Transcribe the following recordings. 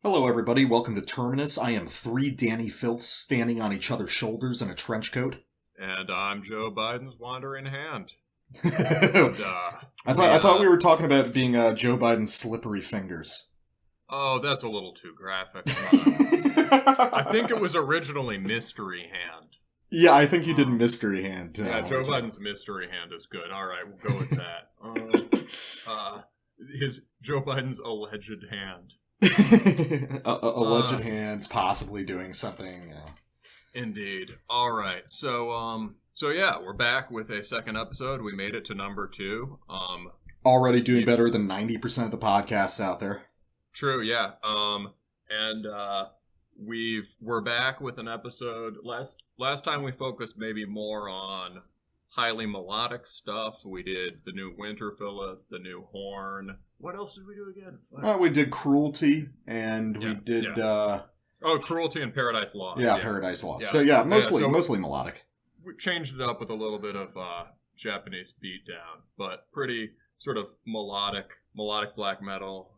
Hello, everybody. Welcome to Terminus. I am three Danny Filths standing on each other's shoulders in a trench coat. And I'm Joe Biden's wandering hand. I thought we were talking about being Joe Biden's slippery fingers. Oh, that's a little too graphic. I think it was originally Mystery Hand. Yeah, I think you did Mystery Hand. Yeah, Joe Biden's Mystery Hand is good. All right, we'll go with that. Joe Biden's alleged hand. Alleged hands, possibly doing something. Indeed. All right. So yeah, we're back with a second episode. We made it to number 2. Already doing better than 90% of the podcasts out there. True. Yeah. We're back with an episode. Last time we focused maybe more on highly melodic stuff. We did the new Winter Fillet, the new Horn. What else did we do again? We did Cruelty, and we did... Cruelty and Paradise Lost. Yeah, Paradise Lost. Yeah. So mostly melodic. We changed it up with a little bit of Japanese beatdown, but pretty sort of melodic black metal,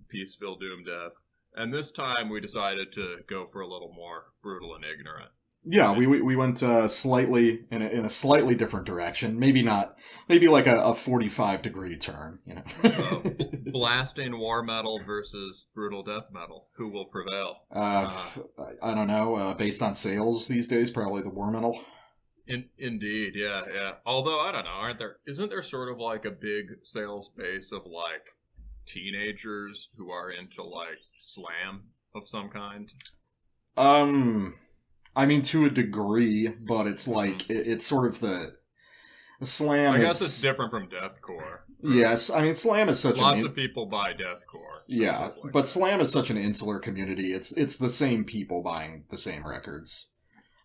peaceful doom death. And this time we decided to go for a little more brutal and ignorant. Yeah, we went slightly in a slightly different direction. Maybe like a 45-degree turn. You know, blasting war metal versus brutal death metal. Who will prevail? I don't know. Based on sales these days, probably the war metal. Indeed, yeah. Although I don't know, isn't there sort of like a big sales base of like teenagers who are into like slam of some kind? I mean, to a degree, but it's like, it's sort of the slam. I guess it's different from deathcore. Right? Yes, I mean, slam is such Lots of people buy deathcore. Yeah, but slam is such an insular community. It's the same people buying the same records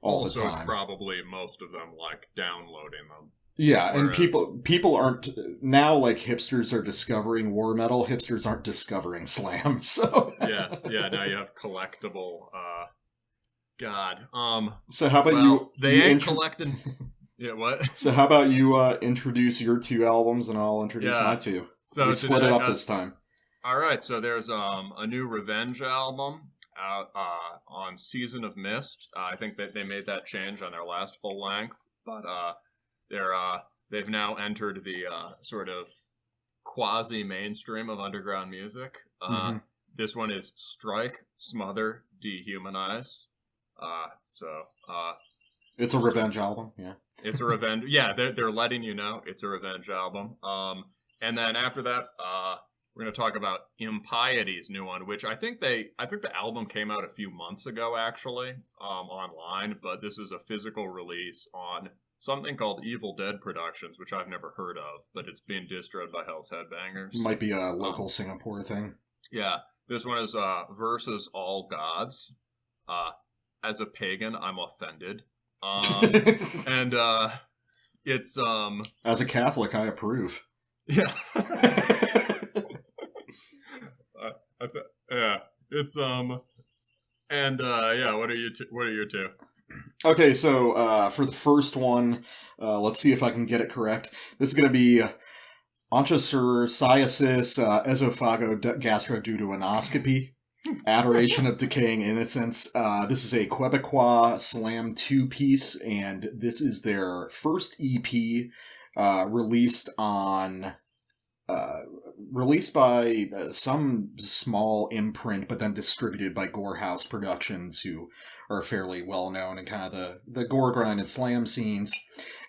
all the time. Also, it's probably most of them, like, downloading them. Yeah, whereas... and people aren't... Now, like, hipsters are discovering war metal. Hipsters aren't discovering slam, so... Yes, yeah, now you have collectible... God. So how about they ain't collecting... Yeah, what? So how about you introduce your 2 albums and I'll introduce my 2. So we split it up this time. All right, so there's a new Revenge album out on Season of Mist. I think that they made that change on their last full length, but they've now entered the sort of quasi-mainstream of underground music. This one is Strike, Smother, Dehumanize. It's a revenge album, yeah. It's a revenge. Yeah, they're letting you know it's a revenge album. And then after that, we're going to talk about Impiety's new one, which I think the album came out a few months ago actually, online, but this is a physical release on something called Evil Dead Productions, which I've never heard of, but it's being distroed by Hell's Headbangers. Might be a local Singapore thing. Yeah, this one is Versus All Gods. As a pagan, I'm offended. And it's as a Catholic, I approve. Yeah. It's and what are your 2? Okay, so for the first one, let's see if I can get it correct. This is going to be Onchocerciasis, Esophagogastroduodenoscopy. Adoration of Decaying Innocence. This is a Quebecois slam 2-piece, and this is their first EP released by some small imprint, but then distributed by Gorehouse Productions, who are fairly well known in kind of the gore grind and slam scenes.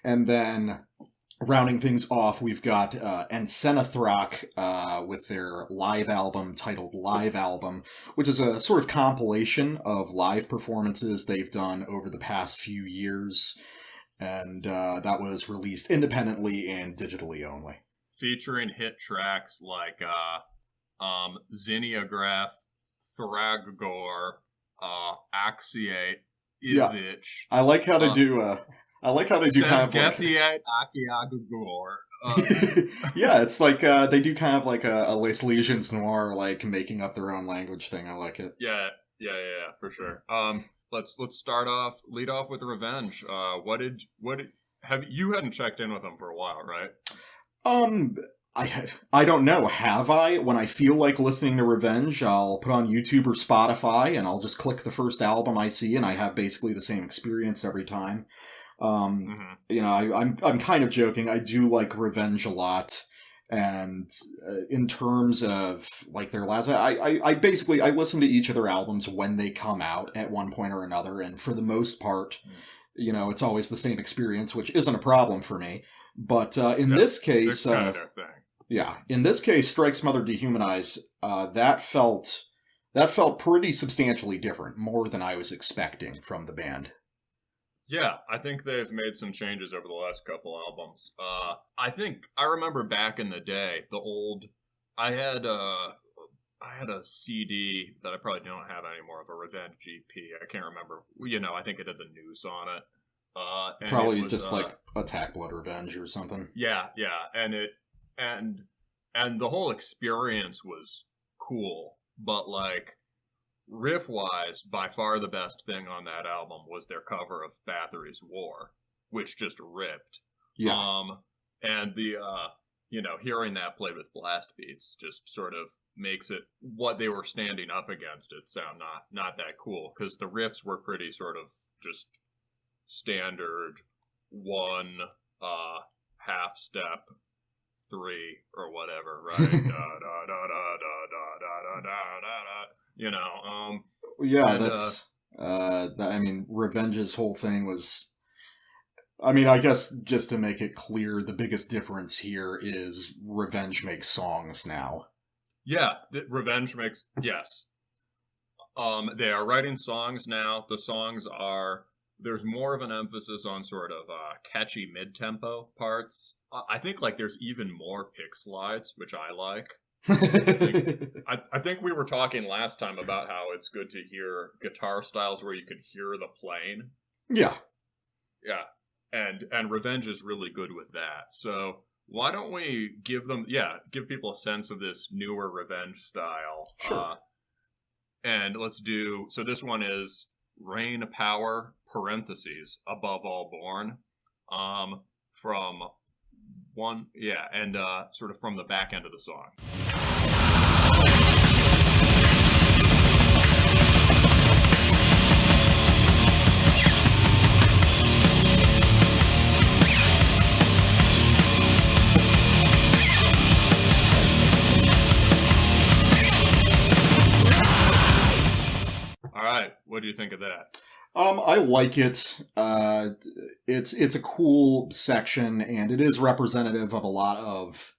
And then rounding things off, we've got Encenathrakh with their live album titled Live Album, which is a sort of compilation of live performances they've done over the past few years. And that was released independently and digitally only. Featuring hit tracks like Xeniograph, Thragor, Axiate, Ivich. I like how they do... I like how they do kind of like... Yeah, it's like they do kind of like a Les Legions Noir, like making up their own language thing. I like it. Yeah, for sure. Let's lead off with Revenge. You hadn't checked in with them for a while, right? I don't know. Have I? When I feel like listening to Revenge, I'll put on YouTube or Spotify, and I'll just click the first album I see, and I have basically the same experience every time. You know, I'm kind of joking. I do like Revenge a lot, and in terms of like their last, I basically I listen to each of their albums when they come out at one point or another, and for the most part, you know, it's always the same experience, which isn't a problem for me. But in this case, kind of their thing. Yeah, in this case, Strike, Smother, Dehumanize, that felt pretty substantially different, more than I was expecting from the band. Yeah, I think they've made some changes over the last couple albums. I think I remember back in the day, I had a CD that I probably don't have anymore of a Revenge GP. I can't remember. You know, I think it had the news on it. And Probably it was, just like Attack Blood Revenge or something. Yeah, and the whole experience was cool, but like riff wise, by far the best thing on that album was their cover of Bathory's War, which just ripped. Yeah. And the you know, hearing that played with blast beats just sort of makes it what they were standing up against it sound not that cool, because the riffs were pretty sort of just standard one half step 3 or whatever, right? da, da, da, da, da, da, da, da, da. You know, yeah, and, that's I mean, Revenge's whole thing was, I mean, I guess just to make it clear, the biggest difference here is Revenge makes songs now. Yeah, Revenge makes, yes. They are writing songs now. The songs are, there's more of an emphasis on sort of catchy mid-tempo parts. I think like there's even more pick slides, which I like. I think we were talking last time about how it's good to hear guitar styles where you can hear the playing. Yeah. Yeah. And Revenge is really good with that. So why don't we give people a sense of this newer Revenge style? Sure. And let's do, so this one is Rain Power, parentheses, Above All Born, from one, and sort of from the back end of the song. All right, what do you think of that? I like it. It's a cool section, and it is representative of a lot of,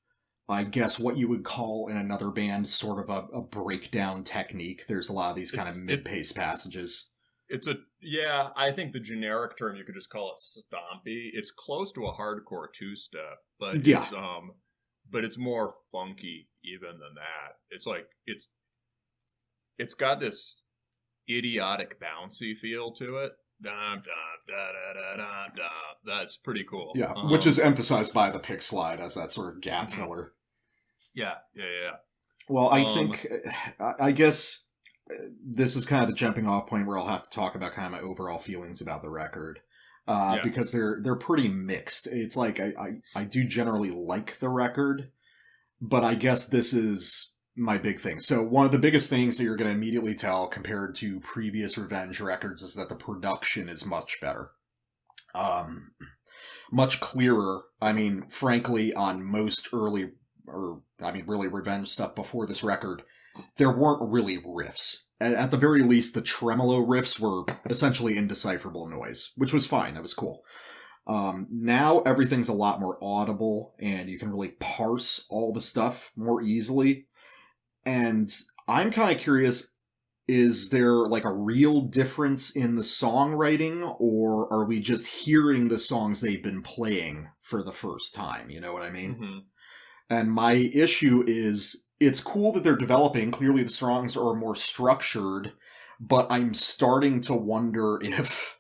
I guess, what you would call in another band sort of a breakdown technique. There's a lot of these kind of mid-pace passages. I think the generic term, you could just call it stompy. It's close to a hardcore two-step, but it's more funky even than that. It's like, it's got this idiotic bouncy feel to it. That's pretty cool. Yeah, which is emphasized by the pick slide as that sort of gap filler. Yeah. Well, I think, I guess this is kind of the jumping off point where I'll have to talk about kind of my overall feelings about the record. Because they're pretty mixed. It's like, I do generally like the record, but I guess this is my big thing. So one of the biggest things that you're going to immediately tell compared to previous Revenge records is that the production is much better. Much clearer. I mean, frankly, on most really Revenge stuff before this record, there weren't really riffs. At the very least, the tremolo riffs were essentially indecipherable noise, which was fine. That was cool. Now everything's a lot more audible, and you can really parse all the stuff more easily. And I'm kind of curious, is there like a real difference in the songwriting, or are we just hearing the songs they've been playing for the first time? You know what I mean? Mm-hmm. And my issue is, it's cool that they're developing. Clearly the songs are more structured, but I'm starting to wonder if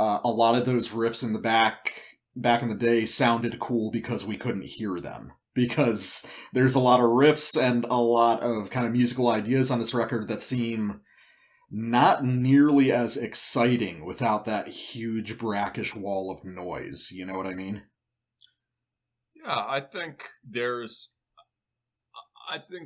a lot of those riffs in the back in the day sounded cool because we couldn't hear them. Because there's a lot of riffs and a lot of kind of musical ideas on this record that seem not nearly as exciting without that huge brackish wall of noise. You know what I mean? Yeah, I think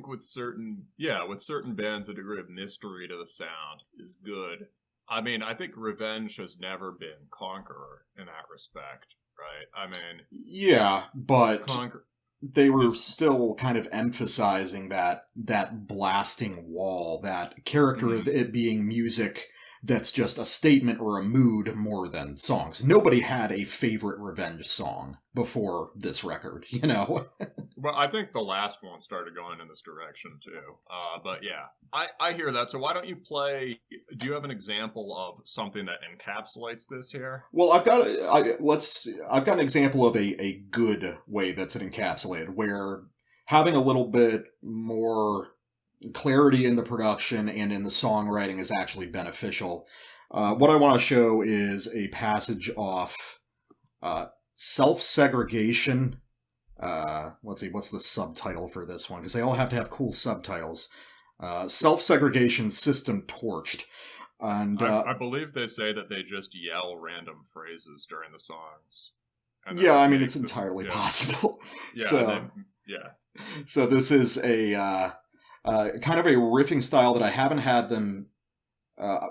with certain bands, the degree of mystery to the sound is good. I mean, I think Revenge has never been Conqueror in that respect, right? I mean, Yeah, but Conqueror they were is, still kind of emphasizing that blasting wall, that character of it being music that's just a statement or a mood more than songs. Nobody had a favorite Revenge song before this record, you know? well, I think the last one started going in this direction too. But yeah, I hear that. So why don't you play? Do you have an example of something that encapsulates this here? Well, I've got an example of a good way that's encapsulated, where having a little bit more clarity in the production and in the songwriting is actually beneficial. What I want to show is a passage off self-segregation. Let's see, what's the subtitle for this one? Because they all have to have cool subtitles. Self-segregation system torched. And I believe they say that they just yell random phrases during the songs. Yeah, I mean, it's entirely possible. Yeah, So this is a kind of a riffing style that I haven't had them, I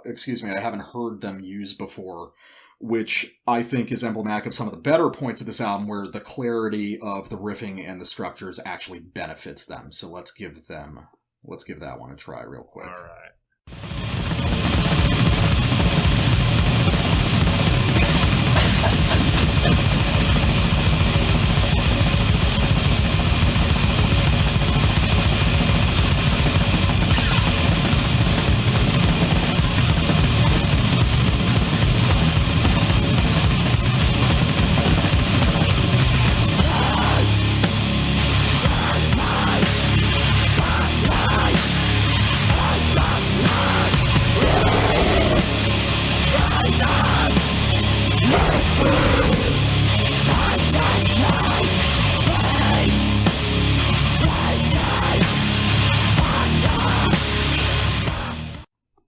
haven't heard them use before, which I think is emblematic of some of the better points of this album, where the clarity of the riffing and the structures actually benefits them. So let's give that one a try real quick. All right.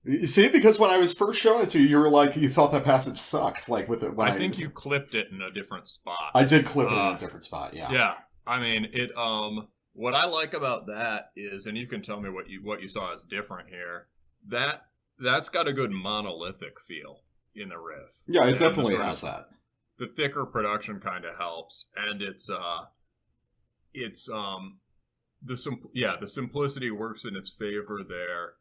You see, because when I was first showing it to you, you were like, you thought that passage sucked. Like with it, I think you clipped it in a different spot. I did clip it in a different spot. Yeah. Yeah. I mean, it. What I like about that is, and you can tell me what you saw as different here. That's got a good monolithic feel in the riff. Yeah, it definitely has that. The thicker production kind of helps, and the simplicity works in its favor there.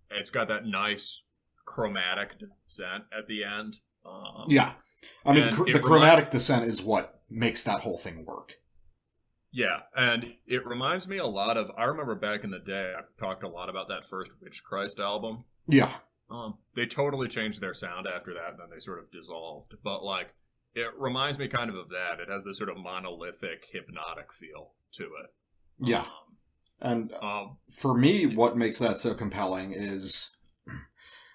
It's got that nice chromatic descent at the end. Yeah. I mean, the chromatic descent is what makes that whole thing work. Yeah, and it reminds me a lot of... I remember back in the day, I talked a lot about that first Witch Christ album. Yeah. They totally changed their sound after that, and then they sort of dissolved. But, like, it reminds me kind of that. It has this sort of monolithic, hypnotic feel to it. Yeah. And for me, what makes that so compelling is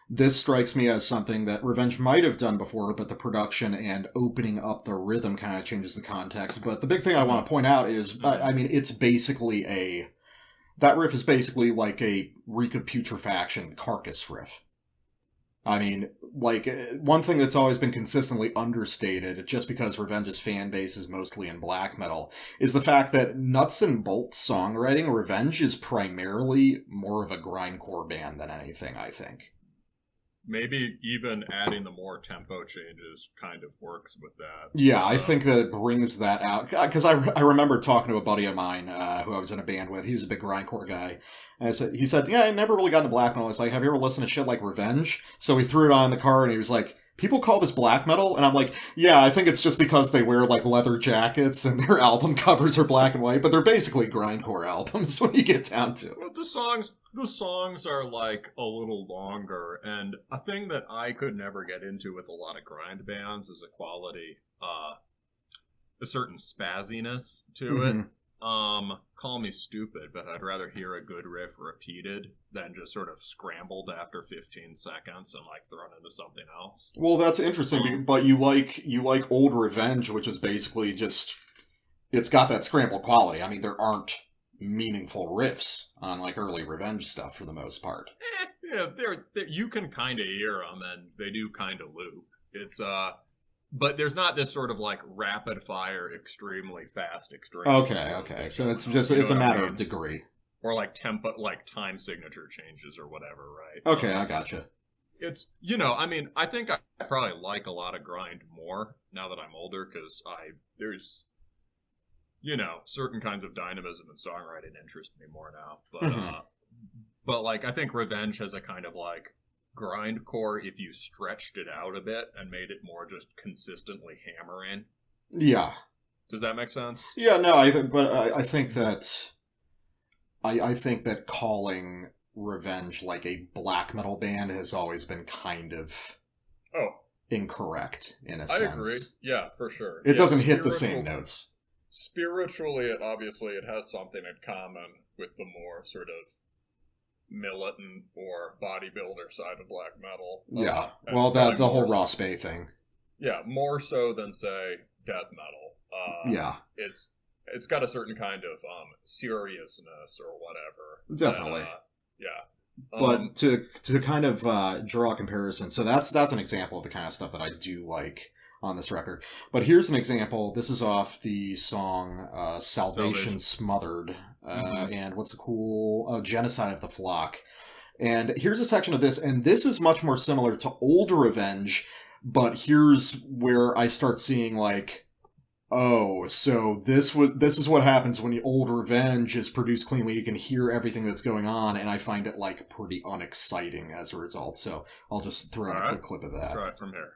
this strikes me as something that Revenge might have done before, but the production and opening up the rhythm kind of changes the context. But the big thing I want to point out is, I mean, it's basically that riff is basically like a reek of putrefaction carcass riff. I mean, like, one thing that's always been consistently understated, just because Revenge's fan base is mostly in black metal, is the fact that nuts and bolts songwriting, Revenge is primarily more of a grindcore band than anything, I think. Maybe even adding the more tempo changes kind of works with that. Yeah, I think that it brings that out. Because I remember talking to a buddy of mine who I was in a band with. He was a big grindcore guy. And he said, yeah, I never really got into black metal. I was like, have you ever listened to shit like Revenge? So he threw it on in the car and he was like, people call this black metal? And I'm like, yeah, I think it's just because they wear like leather jackets and their album covers are black and white, but they're basically grindcore albums when you get down to it. Well, the songs are like a little longer, and a thing that I could never get into with a lot of grind bands is a quality, a certain spazziness to it. Call me stupid, but I'd rather hear a good riff repeated than just sort of scrambled after 15 seconds and like thrown into something else. Well, that's interesting, but you like old Revenge, which is basically just, it's got that scrambled quality. I mean, there aren't meaningful riffs on like early Revenge stuff for the most part. Yeah, they're you can kind of hear them, and they do kind of loop. It's but there's not this sort of like rapid fire, extremely fast extreme. Okay. So it's just it's a matter of degree, or like tempo, like time signature changes or whatever, right? Okay, I gotcha. It's I mean, I think I probably like a lot of grind more now that I'm older because there's certain kinds of dynamism and songwriting interest me more now, but like I think Revenge has a kind of like grindcore if you stretched it out a bit and made it more just consistently hammering. Yeah. Does that make sense? Yeah, no, I think that I think that calling Revenge like a black metal band has always been kind of incorrect in a sense. I agree. Yeah, for sure. It doesn't hit the same notes. Spiritually, it has something in common with the more sort of militant or bodybuilder side of black metal. Yeah, well, the whole Ross Bay thing. Yeah, more so than say death metal. Yeah, it's got a certain kind of seriousness or whatever. Definitely. Yeah. But to kind of draw a comparison, so that's an example of the kind of stuff that I do like on this record. But here's an example. This is off the song Salvation Smothered. And what's a cool Genocide of the Flock. And here's a section of this, and this is much more similar to old Revenge, but here's where I start seeing like, oh, so this is what happens when the old Revenge is produced cleanly. You can hear everything that's going on, and I find it like pretty unexciting as a result. So I'll just throw in a quick clip of that. Try it from here.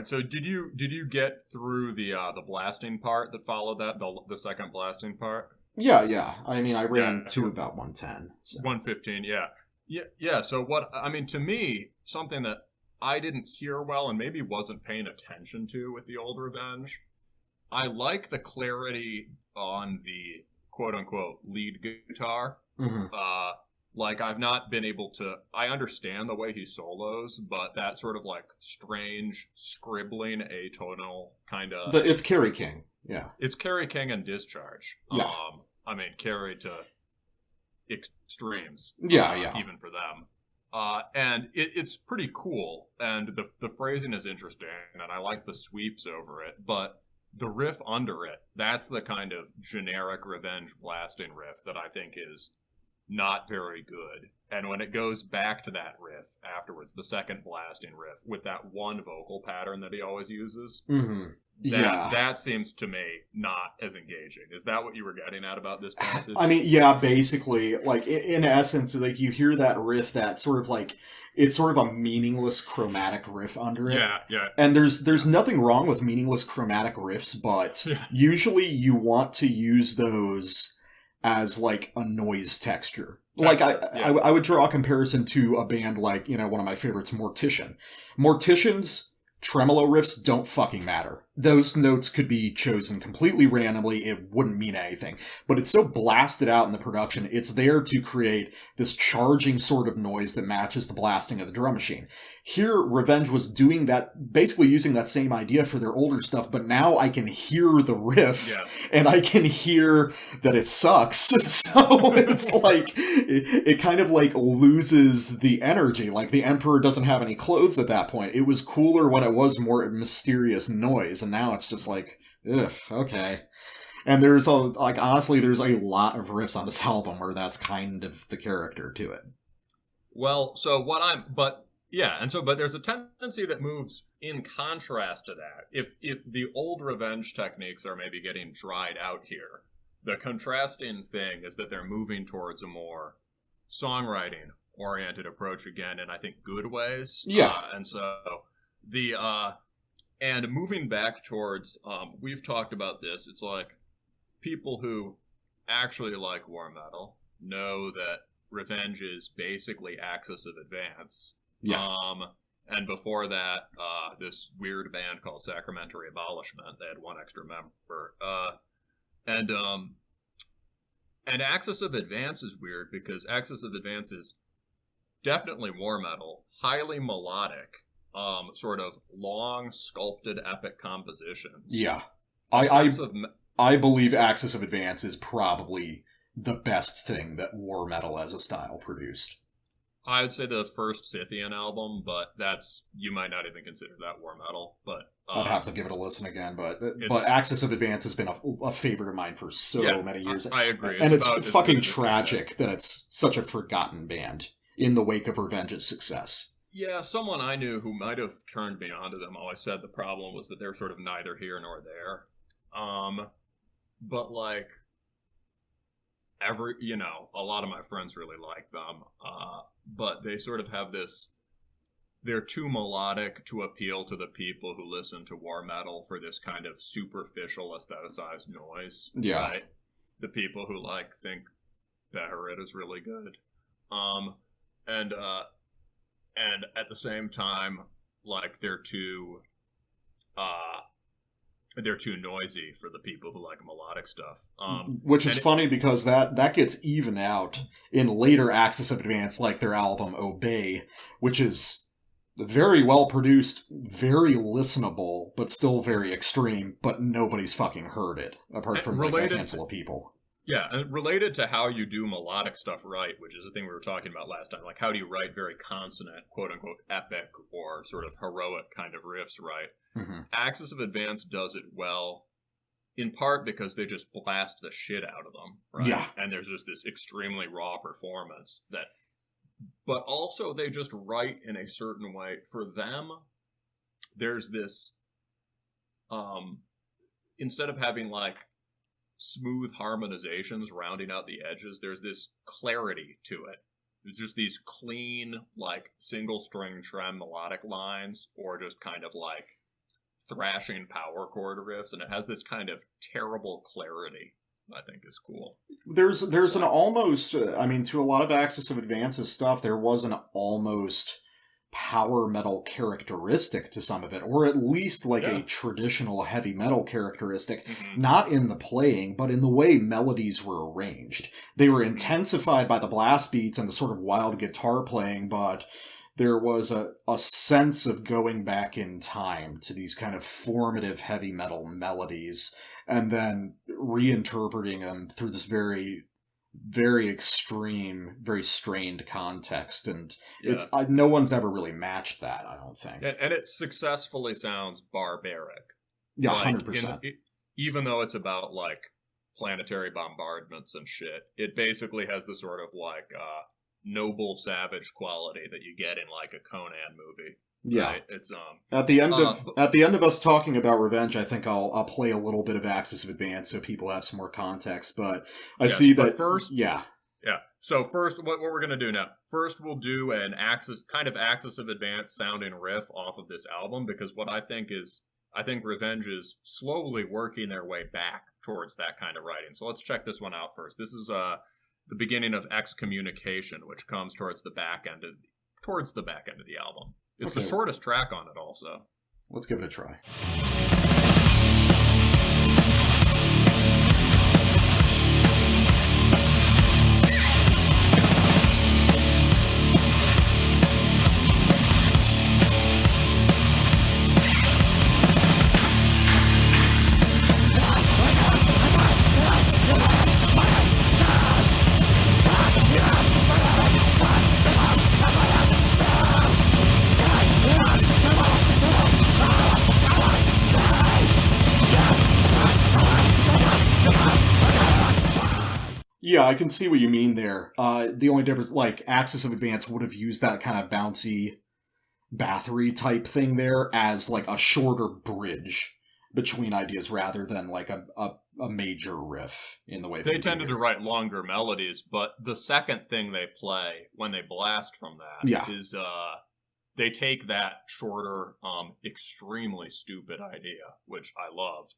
So did you get through the blasting part that followed that, the second blasting part? Yeah. I mean, I ran to about 110. So. 115, yeah. So to me, something that I didn't hear well and maybe wasn't paying attention to with the old Revenge, I like the clarity on the quote-unquote lead guitar. Mm-hmm. Like, I've not been able to... I understand the way he solos, but that sort of, like, strange, scribbling, atonal kind of... It's Kerry King, yeah. It's Kerry King and Discharge. Yeah. Kerry to extremes. Yeah. Even for them. And it's pretty cool, and the phrasing is interesting, and I like the sweeps over it, but the riff under it, that's the kind of generic Revenge blasting riff that I think is not very good. And when it goes back to that riff afterwards, the second blasting riff with that one vocal pattern that he always uses, that seems to me not as engaging. Is that what you were getting at about this passage? I mean, yeah, basically, like in essence, like you hear that riff, that sort of like it's sort of a meaningless chromatic riff under it. Yeah. And there's nothing wrong with meaningless chromatic riffs, but usually you want to use those as like a noise texture. Like I would draw a comparison to a band like, one of my favorites, Mortician. Mortician's tremolo riffs don't fucking matter. Those notes could be chosen completely randomly. It wouldn't mean anything. But it's so blasted out in the production, it's there to create this charging sort of noise that matches the blasting of the drum machine. Here, Revenge was doing that, basically using that same idea for their older stuff, but now I can hear the riff, and I can hear that it sucks. So it's like, it kind of like loses the energy. Like the Emperor doesn't have any clothes at that point. It was cooler when it was more mysterious noise, and now it's just like, ugh, okay. And there's honestly, there's a lot of riffs on this album where that's kind of the character to it. Well, but there's a tendency that moves in contrast to that. If the old Revenge techniques are maybe getting dried out here, the contrasting thing is that they're moving towards a more songwriting-oriented approach again, in I think good ways. Yeah. And so and moving back towards, we've talked about this, it's like people who actually like war metal know that Revenge is basically Axis of Advance. Yeah. And before that, this weird band called Sacramentary Abolishment, they had one extra member. And Axis of Advance is weird because Axis of Advance is definitely war metal, highly melodic, sort of long, sculpted, epic compositions. Yeah. I I believe Axis of Advance is probably the best thing that war metal as a style produced. I would say the first Scythian album, but you might not even consider that war metal. But I'd have to give it a listen again, but Axis of Advance has been a favorite of mine for many years. I agree. And it's fucking tragic that it's such a forgotten band in the wake of Revenge's success. Yeah, someone I knew who might have turned me onto them always said the problem was that they're sort of neither here nor there. But like a lot of my friends really like them. But they sort of have this, they're too melodic to appeal to the people who listen to war metal for this kind of superficial aestheticized noise. Yeah. Right? The people who think Beherit is really good. And at the same time, they're too noisy for the people who like melodic stuff. Which is funny because that gets even out in later Axis of Advance, like their album Obey, which is very well produced, very listenable, but still very extreme, but nobody's fucking heard it, apart from a handful of people. Yeah, and related to how you do melodic stuff right, which is the thing we were talking about last time, how do you write very consonant, quote-unquote, epic or sort of heroic kind of riffs right? Mm-hmm. Axis of Advance does it well, in part because they just blast the shit out of them, right? Yeah. And there's just this extremely raw performance but also they just write in a certain way. For them, there's this, instead of having smooth harmonizations rounding out the edges, there's this clarity to it. There's just these clean, single string trem melodic lines, or just kind of thrashing power chord riffs, and it has this kind of terrible clarity I think is cool. There's an almost, to a lot of Axis of Advance's stuff, there was an almost power metal characteristic to some of it, or at least a traditional heavy metal characteristic, not in the playing, but in the way melodies were arranged. They were intensified by the blast beats and the sort of wild guitar playing, but there was a sense of going back in time to these kind of formative heavy metal melodies, and then reinterpreting them through this very, very extreme, very strained context, and it's no one's ever really matched that, I don't think. And it successfully sounds barbaric. Yeah, 100%. Even though it's about planetary bombardments and shit, it basically has the sort of noble savage quality that you get in a Conan movie. Yeah, right? It's at the end of us talking about Revenge, I think I'll play a little bit of Axis of Advance so people have some more context. But I see that first, yeah. So first, what we're gonna do now? First, we'll do an Axis of Advance sounding riff off of this album, because what I think Revenge is slowly working their way back towards that kind of writing. So let's check this one out first. This is the beginning of Excommunication, which comes towards the back end of the album. It's the shortest track on it, also. Let's give it a try. Yeah, I can see what you mean there. The only difference, Axis of Advance would have used that kind of bouncy Bathory type thing there as a shorter bridge between ideas rather than a major riff in the way they tended to write longer melodies. But the second thing they play when they blast from that they take that shorter, extremely stupid idea, which I love,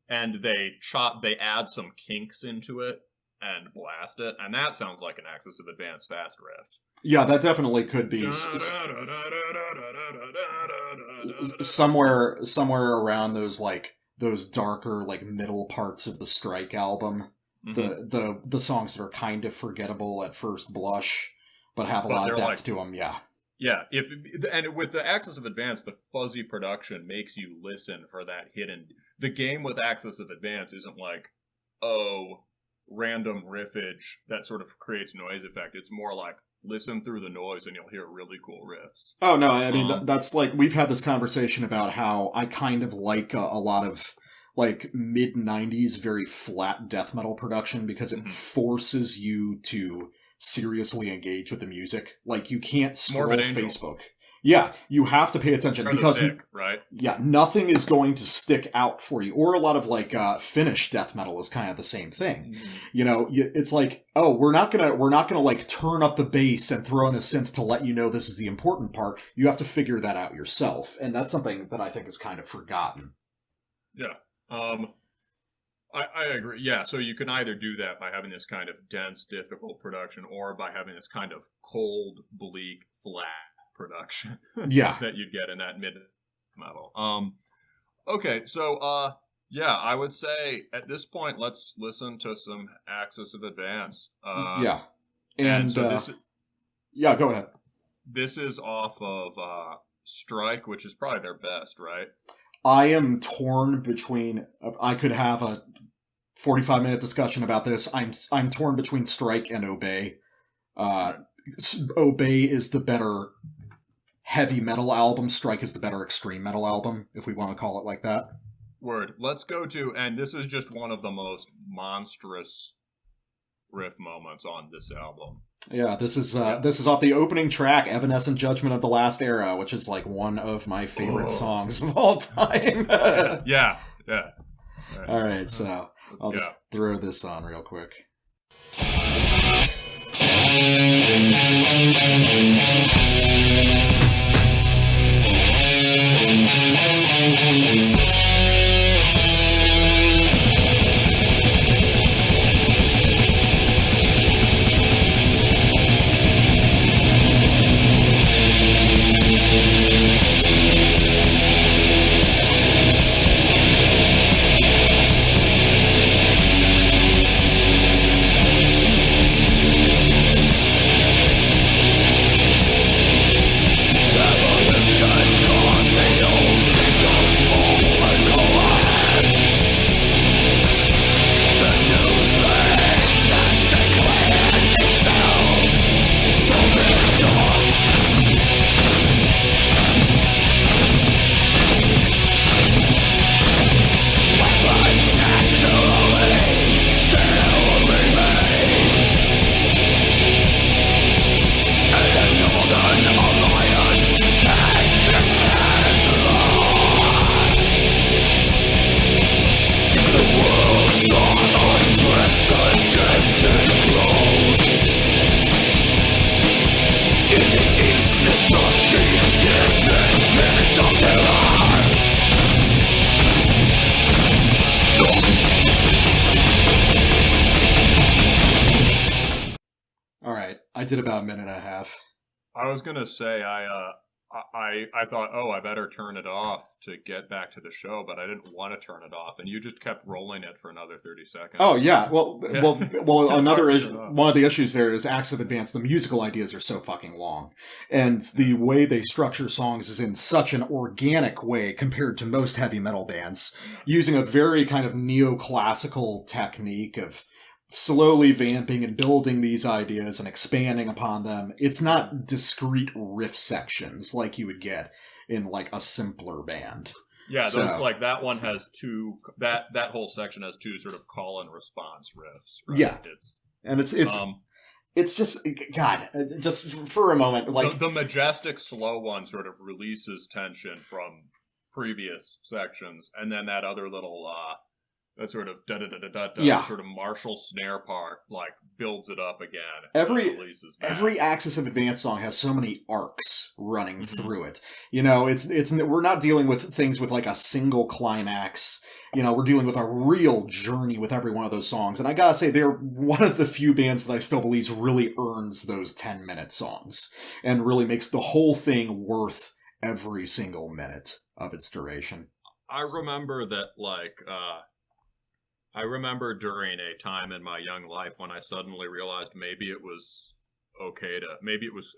and they add some kinks into it and blast it, and that sounds like an Axis of Advance fast riff. Yeah, that definitely could be somewhere around those darker middle parts of the Strike album. Mm-hmm. The songs that are kind of forgettable at first blush, but have a lot of depth to them. Yeah. Yeah, and with the Axis of Advance, the fuzzy production makes you listen for that hidden. The game with Axis of Advance isn't like, oh, random riffage that sort of creates noise effect. It's more like, listen through the noise and you'll hear really cool riffs. Oh no, I mean that's we've had this conversation about how I kind of like a lot of mid 90s very flat death metal production because it forces you to seriously engage with the music. You can't scroll Facebook. Yeah, you have to pay attention because right? Yeah, nothing is going to stick out for you. Or a lot of Finnish death metal is kind of the same thing. Mm-hmm. It's we're not gonna turn up the bass and throw in a synth to let you know this is the important part. You have to figure that out yourself, and that's something that I think is kind of forgotten. Yeah. I agree. Yeah, so you can either do that by having this kind of dense, difficult production, or by having this kind of cold, bleak, flat production. Yeah. that you'd get in that mid metal. Okay, so I would say at this point let's listen to some Axis of Advance. Yeah. And so go ahead. This is off of Strike, which is probably their best, right? I am torn between. I could have a 45-minute discussion about this. I'm torn between Strike and Obey. Obey is the better heavy metal album. Strike is the better extreme metal album, if we want to call it like that. Word. Let's go to, and this is just one of the most monstrous riff moments on this album. Yeah, this is off the opening track, Evanescent Judgment of the Last Era, which is one of my favorite songs of all time. Yeah. All right, so I'll just throw this on real quick. I did about a minute and a half. I was gonna say I thought, oh, I better turn it off to get back to the show, but I didn't want to turn it off, and you just kept rolling it for another 30 seconds. Oh yeah, well, another issue. One of the issues there is Axis of Advance. The musical ideas are so fucking long, and the way they structure songs is in such an organic way compared to most heavy metal bands, using a very kind of neoclassical technique of slowly vamping and building these ideas and expanding upon them. It's not discrete riff sections like you would get in like a simpler band. Yeah, those, like that one has two. That whole section has two sort of call and response riffs. Right? Yeah, it's just God. Just for a moment, like the majestic slow one sort of releases tension from previous sections, and then that other little that sort of Yeah. sort of martial snare part, like builds it up again. Every Axis of Advance song has so many arcs running through it. You know, it's we're not dealing with things with like a single climax. You know, we're dealing with a real journey with every one of those songs. And I gotta say, they're one of the few bands that I still believe really earns those 10-minute songs and really makes the whole thing worth every single minute of its duration. I remember that, like, I remember during a time in my young life when I suddenly realized maybe it was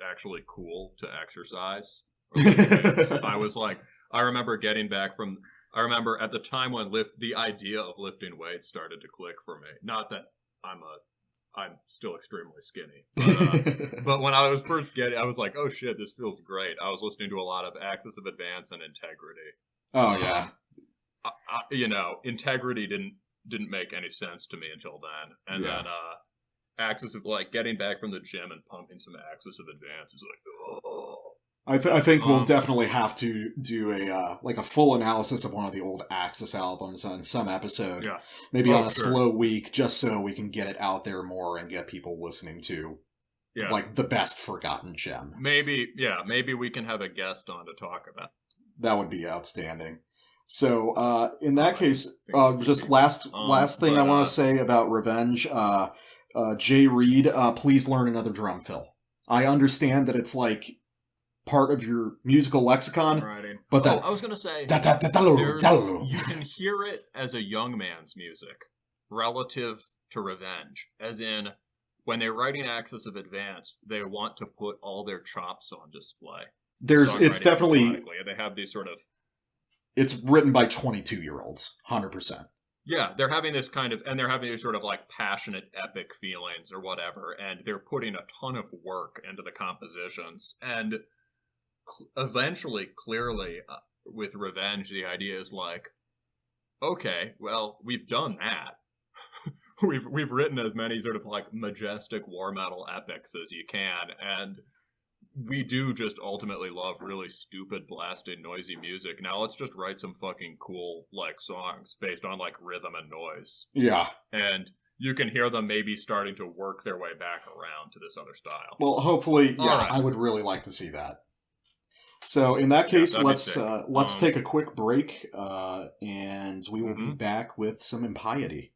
actually cool to exercise. I was like, I remember at the time when the idea of lifting weights started to click for me. Not that I'm still extremely skinny, but when I was first I was like, oh shit, this feels great. I was listening to a lot of Axis of Advance and Integrity. Oh yeah. Integrity didn't make any sense to me until then, and then Axis of, like, getting back from the gym and pumping some Axis of Advance is like, oh. I think we'll definitely have to do a full analysis of one of the old Axis albums on some episode, maybe on a slow week, just so we can get it out there more and get people listening to like the best forgotten gem. Maybe we can have a guest on to talk about. That would be outstanding. So, in that case, just last thing I want to say about Revenge, Jay Reed, please learn another drum fill. I understand that it's like part of your musical lexicon, but I was going to say, you can hear it as a young man's music relative to Revenge, as in, when they're writing Axis of Advance, they want to put all their chops on display. It's definitely, they have these sort of, it's written by 22-year-olds, 100%. Yeah, they're having this sort of like passionate epic feelings or whatever, and they're putting a ton of work into the compositions. And eventually, clearly, with Revenge, the idea is like, okay, well, we've done that. we've written as many sort of like majestic war metal epics as you can, and we do just ultimately love really stupid, blasted, noisy music. Now let's just write some fucking cool, like, songs based on, like, rhythm and noise. Yeah. And you can hear them maybe starting to work their way back around to this other style. Well, hopefully, I would really like to see that. So in that case, let's take a quick break, and we will be back with some Impiety.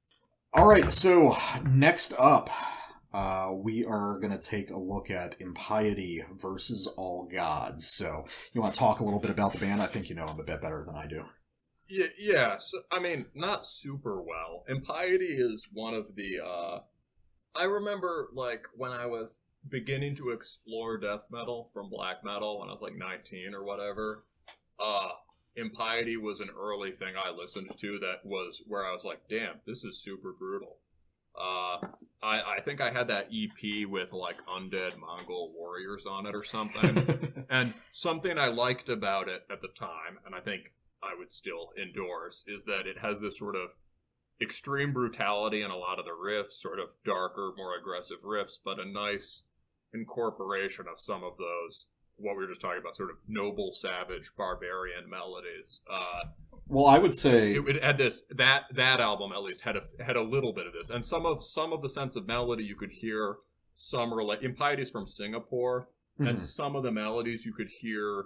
All right, so next up, we are going to take a look at Impiety versus All Gods. So, you want to talk a little bit about the band? I think you know them a bit better than I do. Yeah. So, I mean, not super well. Impiety is one of the, I remember, like, when I was beginning to explore death metal from black metal when I was, like, 19 or whatever, Impiety was an early thing I listened to that was where I was like, damn, this is super brutal. I think I had that EP with, like, undead Mongol warriors on it or something. And something I liked about it at the time, and I think I would still endorse, is that it has this sort of extreme brutality in a lot of the riffs, sort of darker, more aggressive riffs, but a nice incorporation of some of those, what we were just talking about, sort of noble, savage, barbarian melodies. Well, I would say it had this that album at least had a little bit of this, and some of the sense of melody you could hear some Impiety's from Singapore, and some of the melodies you could hear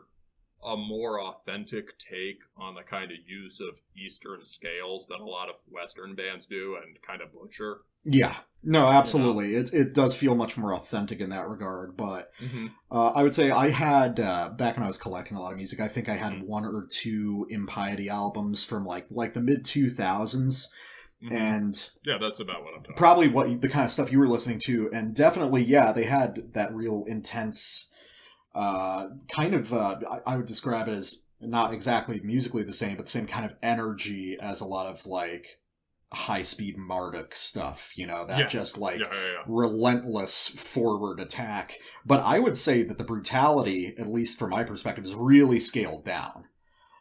a more authentic take on the kind of use of Eastern scales that a lot of Western bands do and kind of butcher. Yeah, no, absolutely. You know? It does feel much more authentic in that regard. But I would say I had, back when I was collecting a lot of music, I think I had one or two Impiety albums from like the mid-2000s. And yeah, that's about what I'm talking probably about. The kind of stuff you were listening to. And definitely, yeah, they had that real intense kind of, I would describe it as not exactly musically the same, but the same kind of energy as a lot of like high-speed Marduk stuff, you know, that relentless forward attack. But I would say that the brutality, at least from my perspective, is really scaled down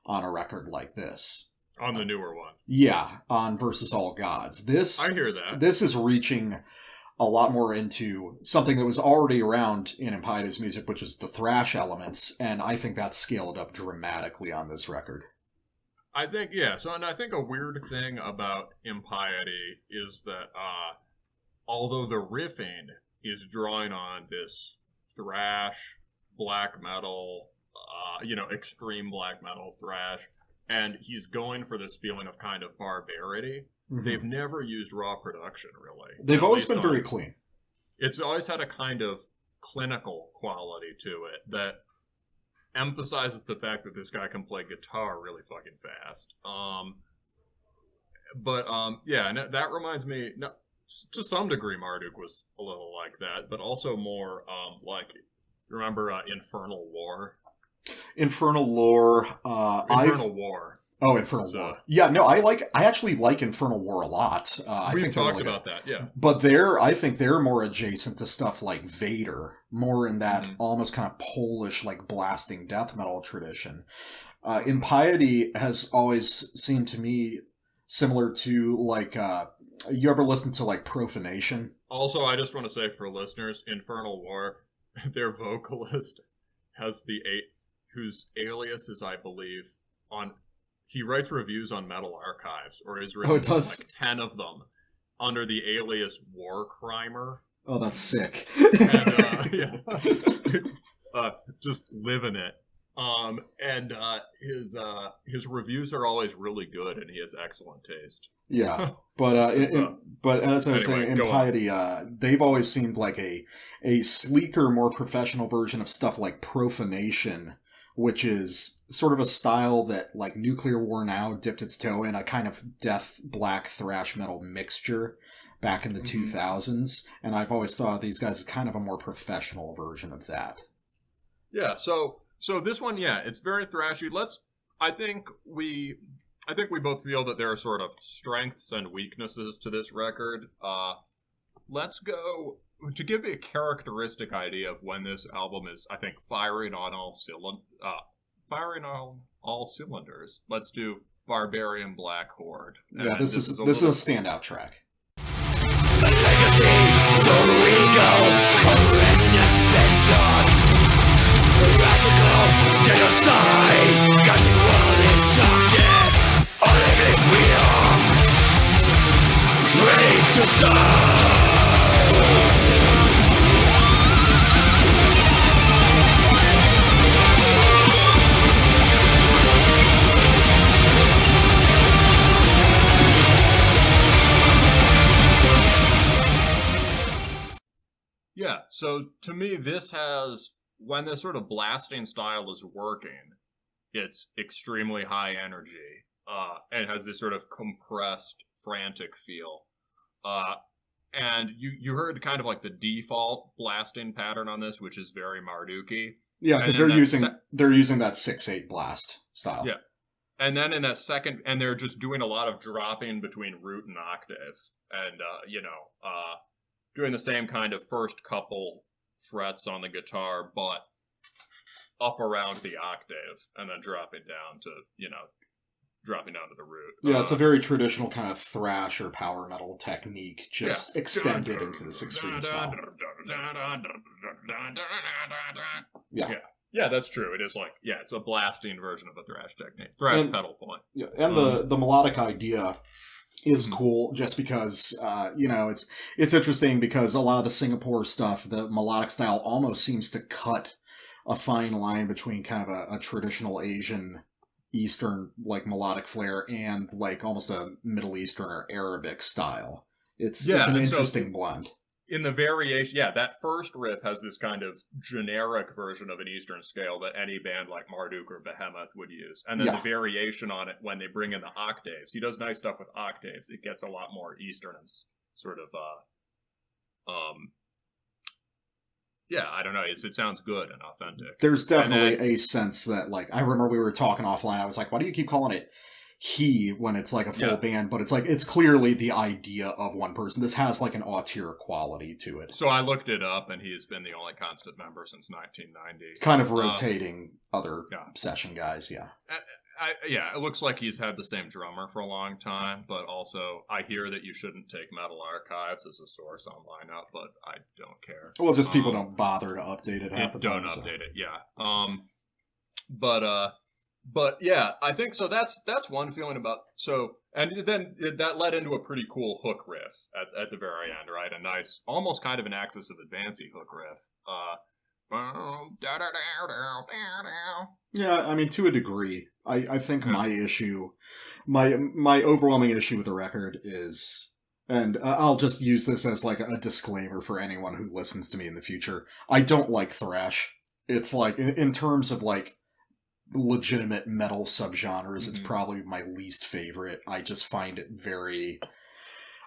on a record like this. On the newer one. Yeah, on Versus All Gods. I hear that. This is reaching a lot more into something that was already around in Impiety's music, which is the thrash elements, and I think that's scaled up dramatically on this record. I think, yeah. So, and I think a weird thing about Impiety is that although the riffing is drawing on this thrash, black metal, extreme black metal thrash, and he's going for this feeling of kind of barbarity, they've never used raw production, really. They've always been very clean. It's always had a kind of clinical quality to it that emphasizes the fact that this guy can play guitar really fucking fast. Yeah, and that reminds me, to some degree, Marduk was a little like that, but also more remember Infernal War? Infernal War. Infernal War. Oh, Infernal War. Yeah, no, I actually like Infernal War a lot. We've talked about that, yeah. But I think they're more adjacent to stuff like Vader, more in that almost kind of Polish, like, blasting death metal tradition. Impiety has always seemed to me similar to, like, you ever listen to, like, Profanation? Also, I just want to say for listeners, Infernal War, their vocalist has whose alias is, I believe, he writes reviews on Metal Archives, or has written like 10 of them, under the alias War Crimer. Oh, that's sick. And, just living it. His reviews are always really good, and he has excellent taste. Yeah, but as I was saying, Impiety, they've always seemed like a sleeker, more professional version of stuff like Profanation, which is sort of a style that, like, Nuclear War Now dipped its toe in, a kind of death black thrash metal mixture back in the 2000s, and I've always thought of these guys as kind of a more professional version of that. Yeah, so this one, yeah, it's very thrashy. I think we both feel that there are sort of strengths and weaknesses to this record. Let's go to give you a characteristic idea of when this album is, I think, firing on all cylinders. Let's do Barbarian Black Horde. Yeah, this is a standout track. The legacy, the regal, horrendous vengeance, radical genocide, casting world in darkness, all of its wheel, ready to serve. Yeah, so to me, this has, when this sort of blasting style is working, it's extremely high energy, and has this sort of compressed, frantic feel. And you heard kind of like the default blasting pattern on this, which is very Marduki. Yeah, because they're using that 6/8 blast style. Yeah, and then in that second, and they're just doing a lot of dropping between root and octave, and doing the same kind of first couple frets on the guitar, but up around the octave, and then dropping down to the root. Yeah, it's a very traditional kind of thrash or power metal technique, just extended into this extreme style. Yeah, that's true. It is it's a blasting version of a thrash technique. Thrash pedal point. Yeah, and the melodic idea is cool just because, it's interesting because a lot of the Singapore stuff, the melodic style almost seems to cut a fine line between kind of a traditional Asian Eastern, like, melodic flair and, like, almost a Middle Eastern or Arabic style. It's an interesting blend. In the variation, that first riff has this kind of generic version of an Eastern scale that any band like Marduk or Behemoth would use. And then the variation on it, when they bring in the octaves, he does nice stuff with octaves. It gets a lot more Eastern and sort of, I don't know. It sounds good and authentic. There's definitely a sense that, like, I remember we were talking offline. I was like, why do you keep calling it he when it's like a full band? But it's like, it's clearly the idea of one person. This has like an auteur quality to it. So I looked it up, and he's been the only constant member since 1990. Kind of rotating other session guys, it looks like he's had the same drummer for a long time, but also I hear that you shouldn't take Metal Archives as a source on lineup, but I don't care. Well, just people don't bother to update it half the time. Don't update it, But yeah, I think so. That's one feeling about and then that led into a pretty cool hook riff at the very end, right? A nice, almost kind of an Axis of Advancy hook riff. Yeah, I mean, to a degree. I think Yeah. my issue, my overwhelming issue with the record is, and I'll just use this as like a disclaimer for anyone who listens to me in the future, I don't like thrash. It's like, in terms of like legitimate metal subgenres, it's probably my least favorite. I just find it very...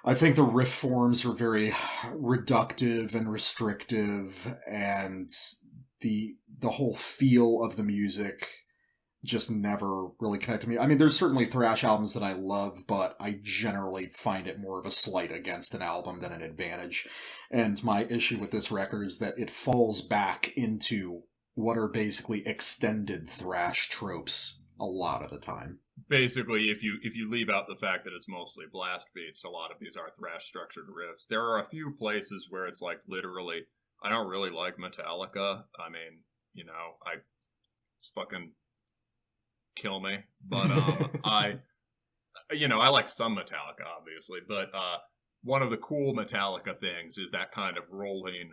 I think the riff forms are very reductive and restrictive, and the whole feel of the music just never really connected me. I mean, there's certainly thrash albums that I love, but I generally find it more of a slight against an album than an advantage. And my issue with this record is that it falls back into what are basically extended thrash tropes a lot of the time. Basically, if you leave out the fact that it's mostly blast beats, a lot of these are thrash structured riffs. There are a few places where it's like literally, I don't really like Metallica. I mean, you know, I fucking kill me, but I like some Metallica, obviously, but one of the cool Metallica things is that kind of rolling,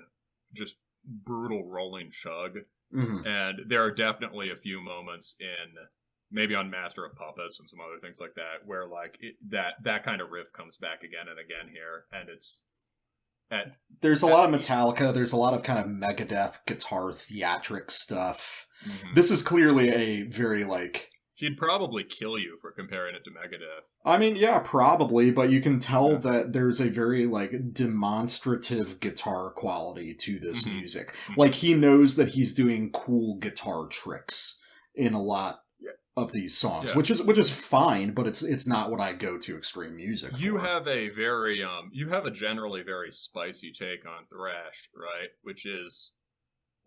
just brutal rolling chug. And there are definitely a few moments in maybe on Master of Puppets and some other things like that where like that kind of riff comes back again and again here, and it's there's a lot of Metallica, there's a lot of kind of Megadeth guitar theatric stuff. This is clearly a very like... He'd probably kill you for comparing it to Megadeth. I mean, yeah, probably, but you can tell that there's a very, like, demonstrative guitar quality to this music. Like, he knows that he's doing cool guitar tricks in a lot of these songs, which is fine, but it's not what I go to extreme music You for. have a very, you have a generally very spicy take on thrash, right? Which is...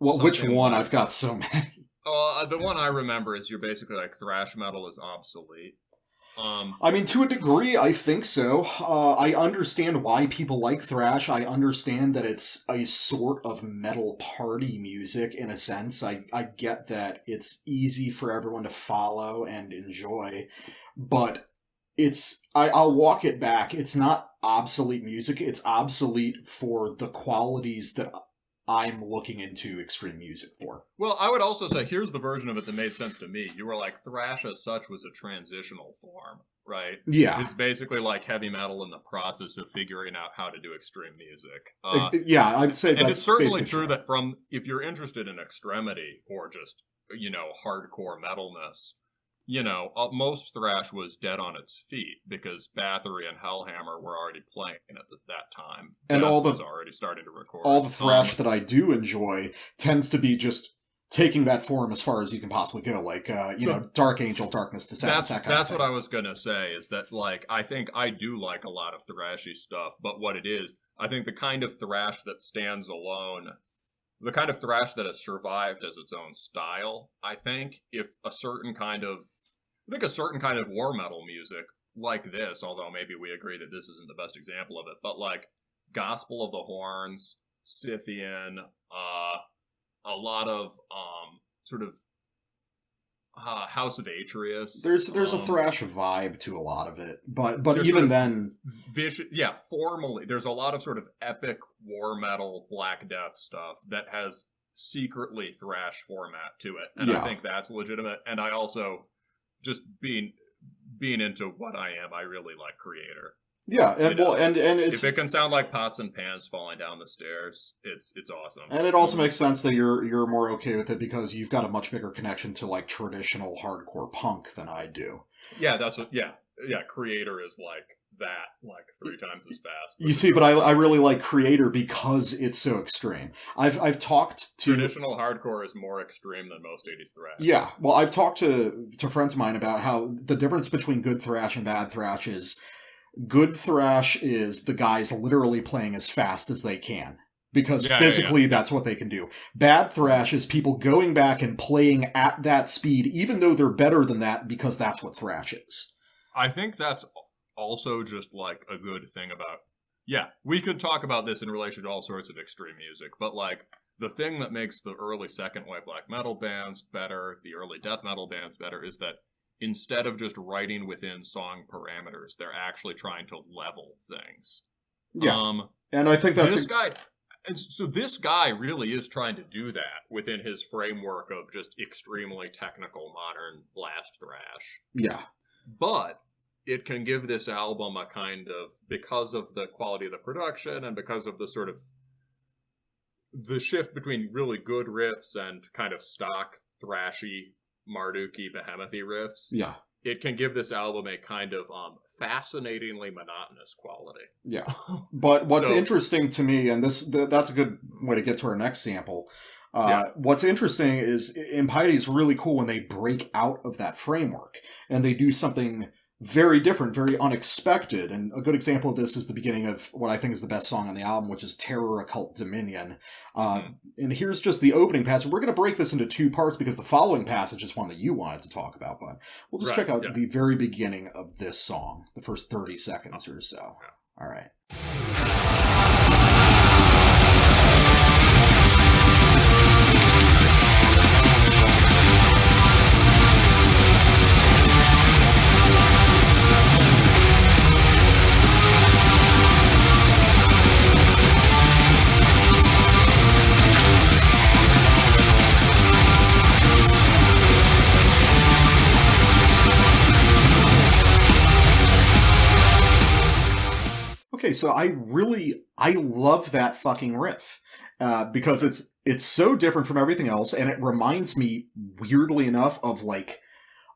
Well, which one? I've got so many. The one I remember is you're basically like thrash metal is obsolete. I mean, to a degree, I think so. I understand why people like thrash. I understand that it's a sort of metal party music, in a sense. I get that it's easy for everyone to follow and enjoy, but I'll walk it back. It's not obsolete music. It's obsolete for the qualities that I'm looking into extreme music for. Well, I would also say, here's the version of it that made sense to me. You were like, thrash as such was a transitional form, right? Yeah. It's basically like heavy metal in the process of figuring out how to do extreme music. Yeah, I'd say that's... And it's certainly true that if you're interested in Extremity or just, hardcore metalness, most thrash was dead on its feet because Bathory and Hellhammer were already playing at that time. And Death was already starting to record. All the thrash that I do enjoy tends to be just taking that form as far as you can possibly go, like Dark Angel, Darkness Descends. That's what I was gonna say. Is that like I think I do like a lot of thrashy stuff, but what it is, I think the kind of thrash that stands alone. The kind of thrash that has survived as its own style, I think, if a certain kind of war metal music like this, although maybe we agree that this isn't the best example of it, but like Gospel of the Horns, Scythian, a lot of sort of House of Atreus. There's a thrash vibe to a lot of it, but even then, formally, there's a lot of sort of epic war metal, Black Death stuff that has secretly thrash format to it, and I think that's legitimate. And I also, just being into what I am, I really like Creator. Yeah, and it's, if it can sound like pots and pans falling down the stairs, it's awesome. And it also makes sense that you're more okay with it because you've got a much bigger connection to like traditional hardcore punk than I do. Yeah, that's what. Yeah. Creator is like that, like 3 times as fast. You see, but I really like Creator because it's so extreme. I've talked to... Traditional hardcore is more extreme than most 80s thrash. Yeah, well, I've talked to friends of mine about how the difference between good thrash and bad thrash is good thrash is the guys literally playing as fast as they can. Because physically, that's what they can do. Bad thrash is people going back and playing at that speed, even though they're better than that, because that's what thrash is. I think that's also just like a good thing about... Yeah, we could talk about this in relation to all sorts of extreme music, but like the thing that makes the early second wave black metal bands better, the early death metal bands better, is that instead of just writing within song parameters, they're actually trying to level things. Yeah. And I think that's this guy really is trying to do that within his framework of just extremely technical modern blast thrash. Yeah. But it can give this album a kind of, because of the quality of the production and because of the sort of the shift between really good riffs and kind of stock thrashy Marduk-y behemoth-y riffs. Yeah. It can give this album a kind of fascinatingly monotonous quality. Yeah. But what's interesting to me, and that's a good way to get to our next sample, what's interesting is Impiety is really cool when they break out of that framework and they do something very different, very unexpected. And a good example of this is the beginning of what I think is the best song on the album, which is Terror Occult Dominion. And here's just the opening passage. We're going to break this into two parts because the following passage is one that you wanted to talk about, but we'll just check out the very beginning of this song, the first 30 seconds or so. All right. Okay, so I love that fucking riff because it's so different from everything else, and it reminds me, weirdly enough, of like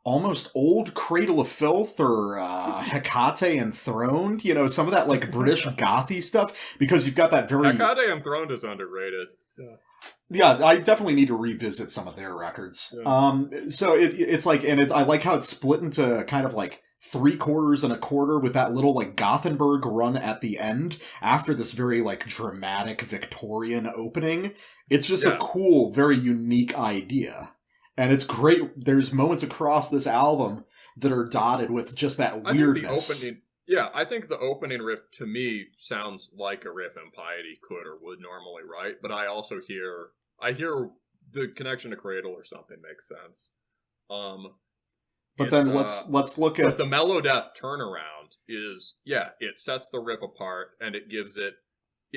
almost old Cradle of Filth or Hecate Enthroned, you know, some of that like British gothy stuff, because you've got that very... Hecate Enthroned is underrated. Yeah, I definitely need to revisit some of their records. Yeah. So it's like, and I like how it's split into kind of like 3/4 and 1/4 with that little like Gothenburg run at the end after this very like dramatic Victorian opening. It's just a cool, very unique idea. And it's great. There's moments across this album that are dotted with just that weirdness. I think the opening riff to me sounds like a riff Impiety could or would normally write, but I also hear the connection to Cradle or something makes sense. But then let's look at... But the Melodeath turnaround is, it sets the riff apart, and it gives it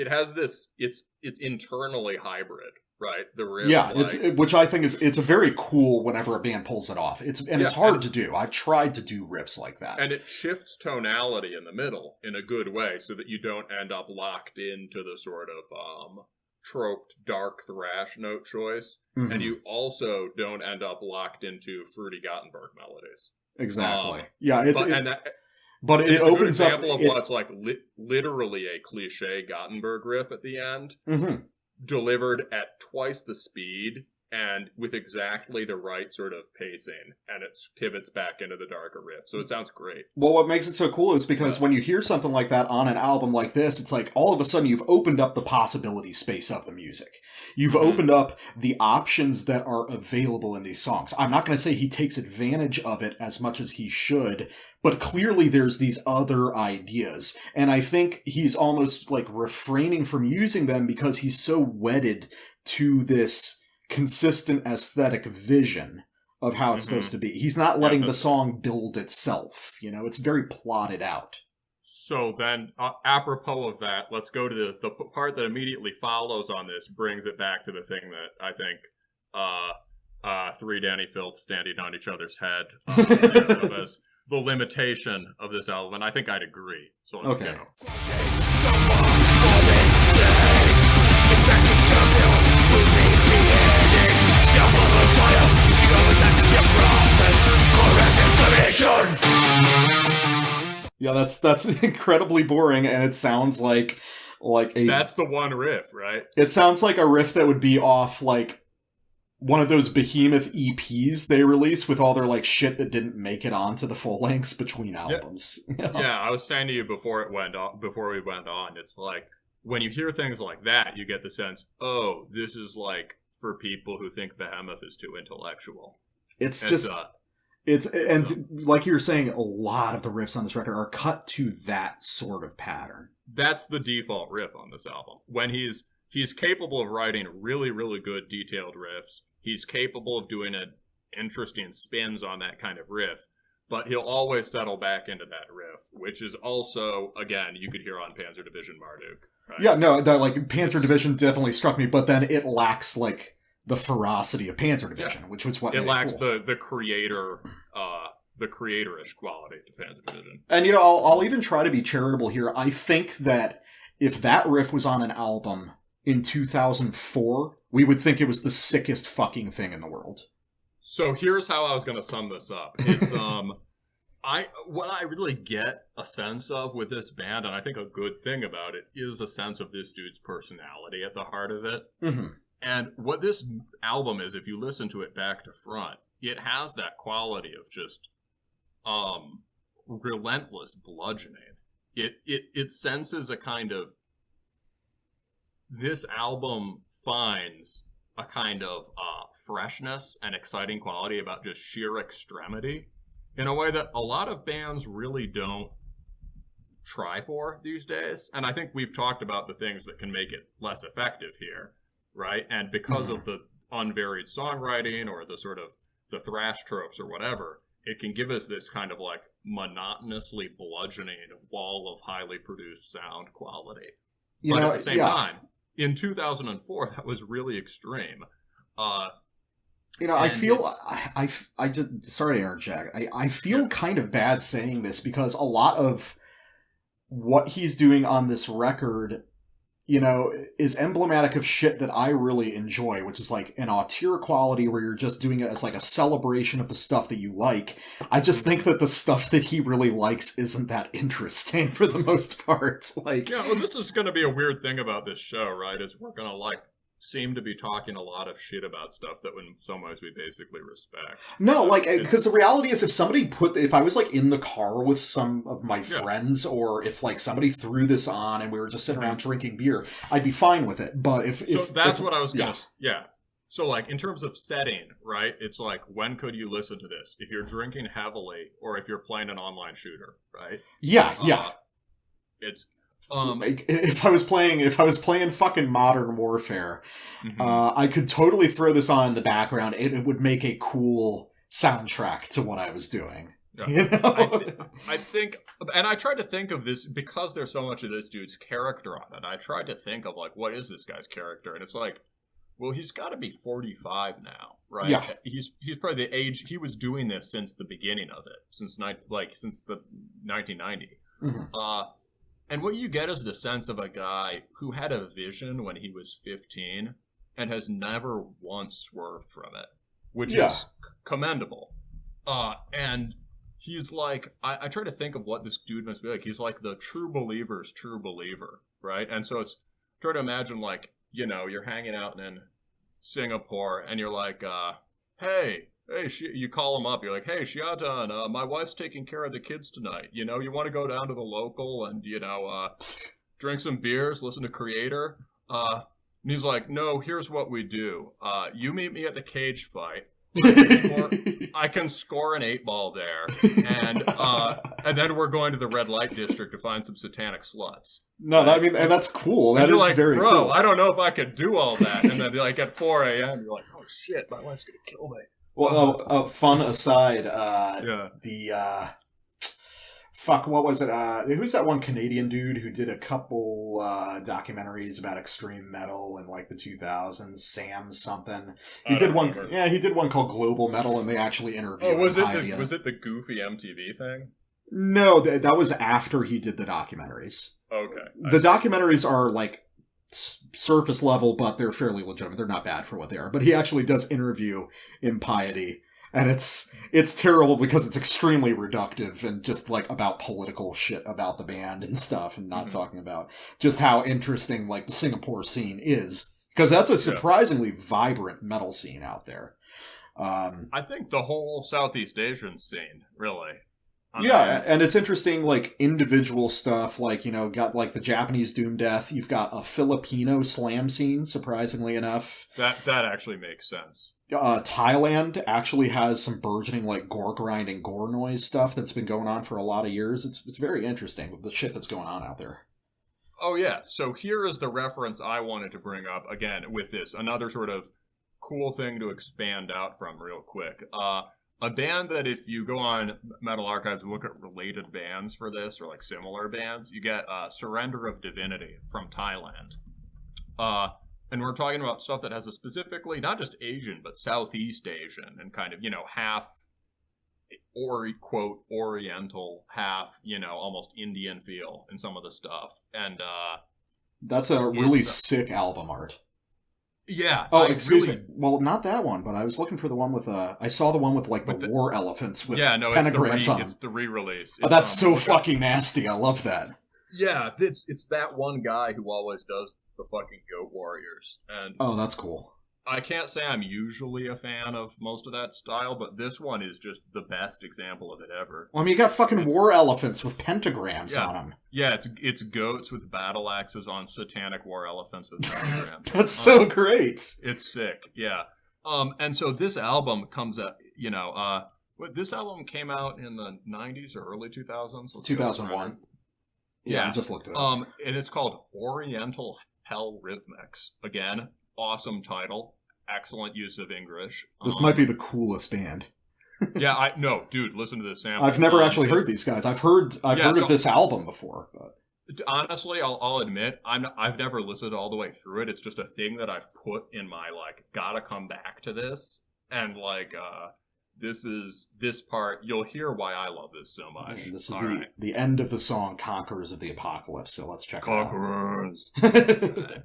has this, it's internally hybrid, right? The riff. Yeah, which I think it's a very cool whenever a band pulls it off. It's hard to do. I've tried to do riffs like that. And it shifts tonality in the middle in a good way so that you don't end up locked into the sort of troped dark thrash note choice, and you also don't end up locked into fruity Gothenburg melodies. Exactly. But it opens up... It's an example of what's like literally a cliche Gothenburg riff at the end, delivered at twice the speed and with exactly the right sort of pacing, and it pivots back into the darker riff. So it sounds great. Well, what makes it so cool is because when you hear something like that on an album like this, it's like all of a sudden you've opened up the possibility space of the music. You've opened up the options that are available in these songs. I'm not going to say he takes advantage of it as much as he should, but clearly there's these other ideas. And I think he's almost like refraining from using them because he's so wedded to this consistent aesthetic vision of how it's supposed to be. He's not letting the song build itself. You know, it's very plotted out. So then, apropos of that, let's go to the part that immediately follows on this, brings it back to the thing that I think three Danny Filth standing on each other's head as the limitation of this album, and I think I'd agree. So let's go. Yeah, that's incredibly boring, and it sounds like a... That's the one riff, right? It sounds like a riff that would be off, like, one of those behemoth EPs they release with all their, like, shit that didn't make it onto the full lengths between albums. Yeah, I was saying to you before we went on, it's like, when you hear things like that, you get the sense, oh, this is, like, for people who think Behemoth is too intellectual. Like you were saying, a lot of the riffs on this record are cut to that sort of pattern. That's the default riff on this album. When he's he's capable of writing really, really good detailed riffs. He's capable of doing interesting spins on that kind of riff, but he'll always settle back into that riff, which is also, again, you could hear on Panzer Division Marduk. Right? Yeah, no, that like Panzer Division definitely struck me, but then it lacks like the ferocity of Panzer Division, which was what it made lacks it cool. the creator, the creatorish quality to Panzer Division. And I'll even try to be charitable here. I think that if that riff was on an album in 2004, we would think it was the sickest fucking thing in the world. So here's how I was going to sum this up. It's what I really get a sense of with this band, and I think a good thing about it, is a sense of this dude's personality at the heart of it. Mm-hmm. And what this album is, if you listen to it back to front, it has that quality of just relentless bludgeoning. It senses a kind of, this album finds a kind of freshness and exciting quality about just sheer extremity in a way that a lot of bands really don't try for these days. And I think we've talked about the things that can make it less effective here, right? And because of the unvaried songwriting or the sort of the thrash tropes or whatever, it can give us this kind of like monotonously bludgeoning wall of highly produced sound quality. But at the same time, in 2004, that was really extreme. I feel I just, sorry to interject. I feel kind of bad saying this because a lot of what he's doing on this record, is emblematic of shit that I really enjoy, which is like an auteur quality where you're just doing it as like a celebration of the stuff that you like. I just think that the stuff that he really likes isn't that interesting for the most part. Like, well, this is going to be a weird thing about this show, right? Is we're going to seem to be talking a lot of shit about stuff that in some ways we basically respect. No, because the reality is if I was like in the car with some of my friends, or if like somebody threw this on and we were just sitting around drinking beer, I'd be fine with it. But if that's what I was going to, So like in terms of setting, right? It's like, when could you listen to this? If you're drinking heavily or if you're playing an online shooter, right? Yeah. It's, if I was playing fucking Modern Warfare, I could totally throw this on in the background. It would make a cool soundtrack to what I was doing. Yeah. I think, and I tried to think of this because there's so much of this dude's character on it. I tried to think of like, what is this guy's character? And it's like, well, he's got to be 45 now, right? Yeah. He's probably the age he was doing this since the beginning of it, since the 1990. Mm-hmm. And what you get is the sense of a guy who had a vision when he was 15 and has never once swerved from it, which is commendable. And he's like, I try to think of what this dude must be like. He's like the true believer's true believer, right? And so it's, try to imagine like, you're hanging out in Singapore and you're like, hey, you call him up. You're like, hey, Shyaithan, my wife's taking care of the kids tonight. You want to go down to the local and, drink some beers, listen to Creator? And he's like, no, here's what we do. You meet me at the cage fight. I can score an 8-ball there. And then we're going to the red light district to find some satanic sluts. No, and that's cool. That is like, very bro, cool. I don't know if I could do all that. And then like at 4 a.m., you're like, oh shit, my wife's going to kill me. Well, fun aside, what was it? Who's that one Canadian dude who did a couple documentaries about extreme metal in like the 2000s? Sam something. He did one. Remember. Yeah, he did one called Global Metal, and they actually interviewed. Oh, was it the goofy MTV thing? No, that was after he did the documentaries. Okay. The documentaries are like surface level, but they're fairly legitimate. They're not bad for what they are. But he actually does interview Impiety, and it's terrible because it's extremely reductive and just like about political shit about the band and stuff, and not talking about just how interesting like the Singapore scene is, because that's a surprisingly vibrant metal scene out there. I think the whole Southeast Asian scene, really. Yeah, and it's interesting, like, individual stuff, like, got, like, the Japanese Doom Death. You've got a Filipino slam scene, surprisingly enough. That actually makes sense. Thailand actually has some burgeoning, like, gore grind and gore noise stuff that's been going on for a lot of years. It's very interesting with the shit that's going on out there. Oh yeah, so here is the reference I wanted to bring up again with this. Another sort of cool thing to expand out from real quick. A band that if you go on Metal Archives and look at related bands for this, or like similar bands, you get Surrender of Divinity from Thailand. And we're talking about stuff that has a specifically, not just Asian, but Southeast Asian and kind of, half quote Oriental, half almost Indian feel in some of the stuff, and that's a really sick album art. Yeah. Oh, excuse me. Well, not that one, but I was looking for the one with I saw the one with like the war elephants with pentagrams on them. It's the re-release. Oh, that's so fucking nasty. I love that. Yeah, it's that one guy who always does the fucking Goat Warriors, and oh, that's cool. I can't say I'm usually a fan of most of that style, but this one is just the best example of it ever. Well, I mean, you got fucking war elephants with pentagrams on them. Yeah, it's goats with battle axes on satanic war elephants with pentagrams. That's so great. It's sick, yeah. And so this album comes out, this album came out in the 90s or early 2000s? 2001. Yeah, I just looked it up. And it's called Oriental Hell Rhythmics. Again, awesome title. Excellent use of English. This might be the coolest band. Yeah, dude, listen to this sample. I've never actually heard these guys. I've heard of this album before, but honestly, I'll admit I've never listened all the way through it. It's just a thing that I've put in my gotta come back to this, and this part you'll hear why I love this so much. And this is the end of the song "Conquerors of the Apocalypse." So let's check Conquerors. it out.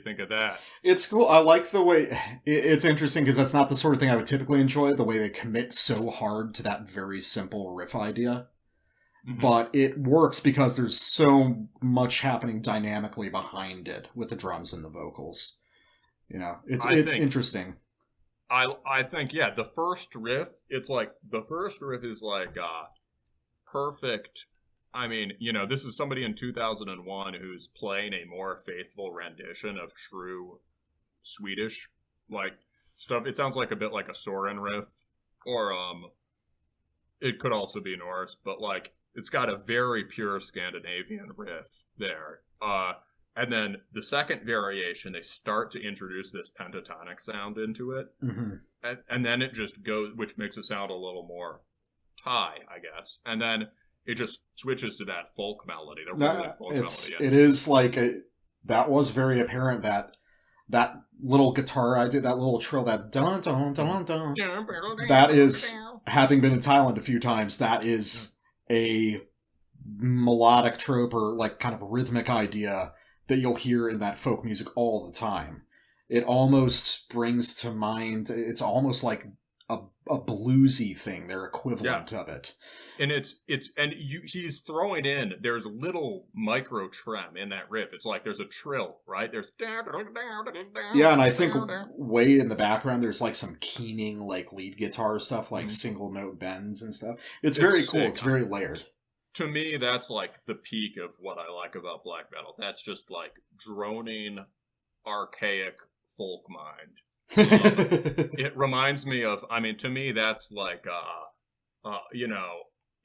Think of that. It's cool. I like the way it's interesting because that's not the sort of thing I would typically enjoy, the way they commit so hard to that very simple riff idea. Mm-hmm. But it works because there's so much happening dynamically behind it with the drums and the vocals. It's interesting. I think, yeah, the first riff is perfect. I mean, this is somebody in 2001 who's playing a more faithful rendition of true Swedish, stuff. It sounds like a bit like a Soren riff, or, it could also be Norse, but, it's got a very pure Scandinavian riff there. And then the second variation, they start to introduce this pentatonic sound into it, mm-hmm. and then it just goes, which makes it sound a little more Thai, I guess. And then it just switches to that folk melody. It is that was very apparent that little guitar I did, that little trill, that dun dun dun dun. That is, having been in Thailand a few times, that is a melodic trope or kind of rhythmic idea that you'll hear in that folk music all the time. It almost brings to mind, it's almost like a bluesy thing, their equivalent of it. And he's throwing in, there's little micro trem in that riff. It's like there's a trill, right? There's yeah, and I think way in the background there's some keening lead guitar stuff, single note bends and stuff. It's very cool. It's very layered. To me, that's the peak of what I like about black metal. That's just droning, archaic folk mind. It reminds me of, to me, that's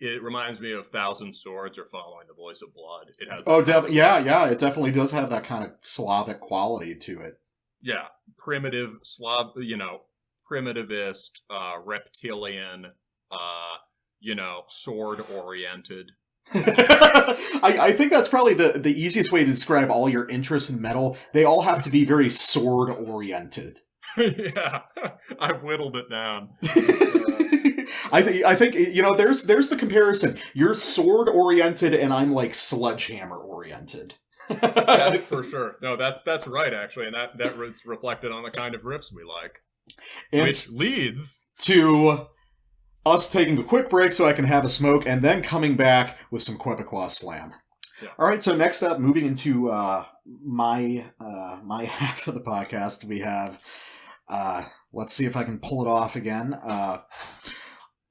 it reminds me of Thousand Swords or Following the Voice of Blood. It has it definitely does have that kind of Slavic quality to it. Yeah, primitive primitivist, reptilian, sword oriented. I think that's probably the easiest way to describe all your interests in metal. They all have to be very sword oriented. Yeah, I've whittled it down. I think there's the comparison. You're sword oriented, and I'm like sledgehammer oriented. Yeah, for sure. No, that's right actually, and that's reflected on the kind of riffs we like, And which leads to us taking a quick break so I can have a smoke, and then coming back with some Quebecois slam. Yeah. All right, so next up, moving into my half of the podcast, we have, let's see if I can pull it off again,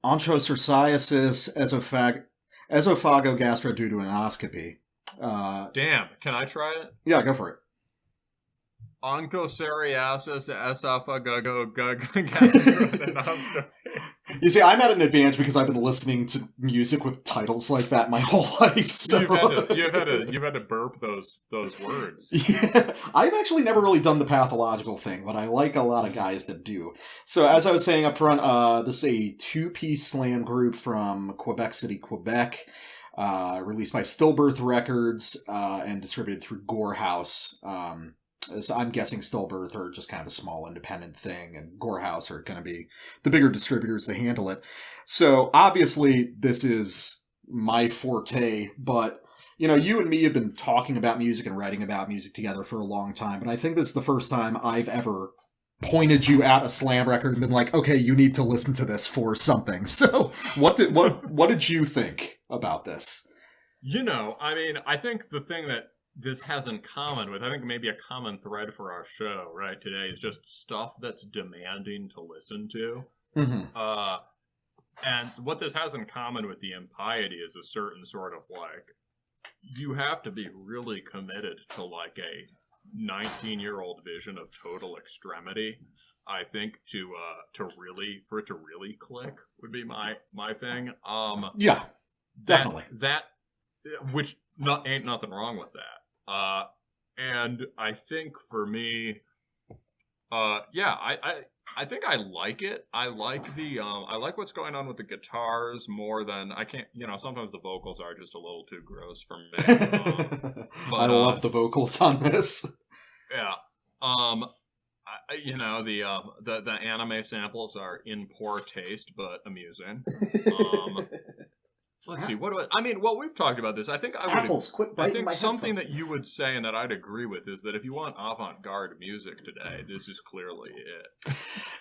Onchocerciasis, Esophagogastroduodenoscopy. Damn, can I try it? Yeah, go for it. Onchocerciasis, Esophagogastroduodenoscopy. You see, I'm at an advantage because I've been listening to music with titles like that my whole life. So You've had to burp those words. Yeah, I've actually never really done the pathological thing, but I like a lot of guys that do. So as I was saying up front, this is a two-piece slam group from Quebec City, Quebec, released by Stillbirth Records and distributed through Gore House. So I'm guessing Stillbirth are just kind of a small independent thing, and Gore House are going to be the bigger distributors that handle it. So obviously this is my forte, but you and me have been talking about music and writing about music together for a long time, but I think this is the first time I've ever pointed you at a slam record and been like, okay, you need to listen to this for something. So what did you think about this? I think the thing that this has in common with, I think maybe a common thread for our show right today, is just stuff that's demanding to listen to. Mm-hmm. And what this has in common with the Impiety is a certain sort of like, you have to be really committed to like a 19-year-old vision of total extremity. I think for it to really click would be my thing. Yeah, definitely. Which ain't nothing wrong with that. And I think for me, I think I like it. I like I like what's going on with the guitars more than I can't. Sometimes the vocals are just a little too gross for me. But, I love the vocals on this. Yeah. The anime samples are in poor taste but amusing. Let's see. What we've talked about this. I think something that you would say and that I'd agree with is that if you want avant-garde music today, this is clearly it.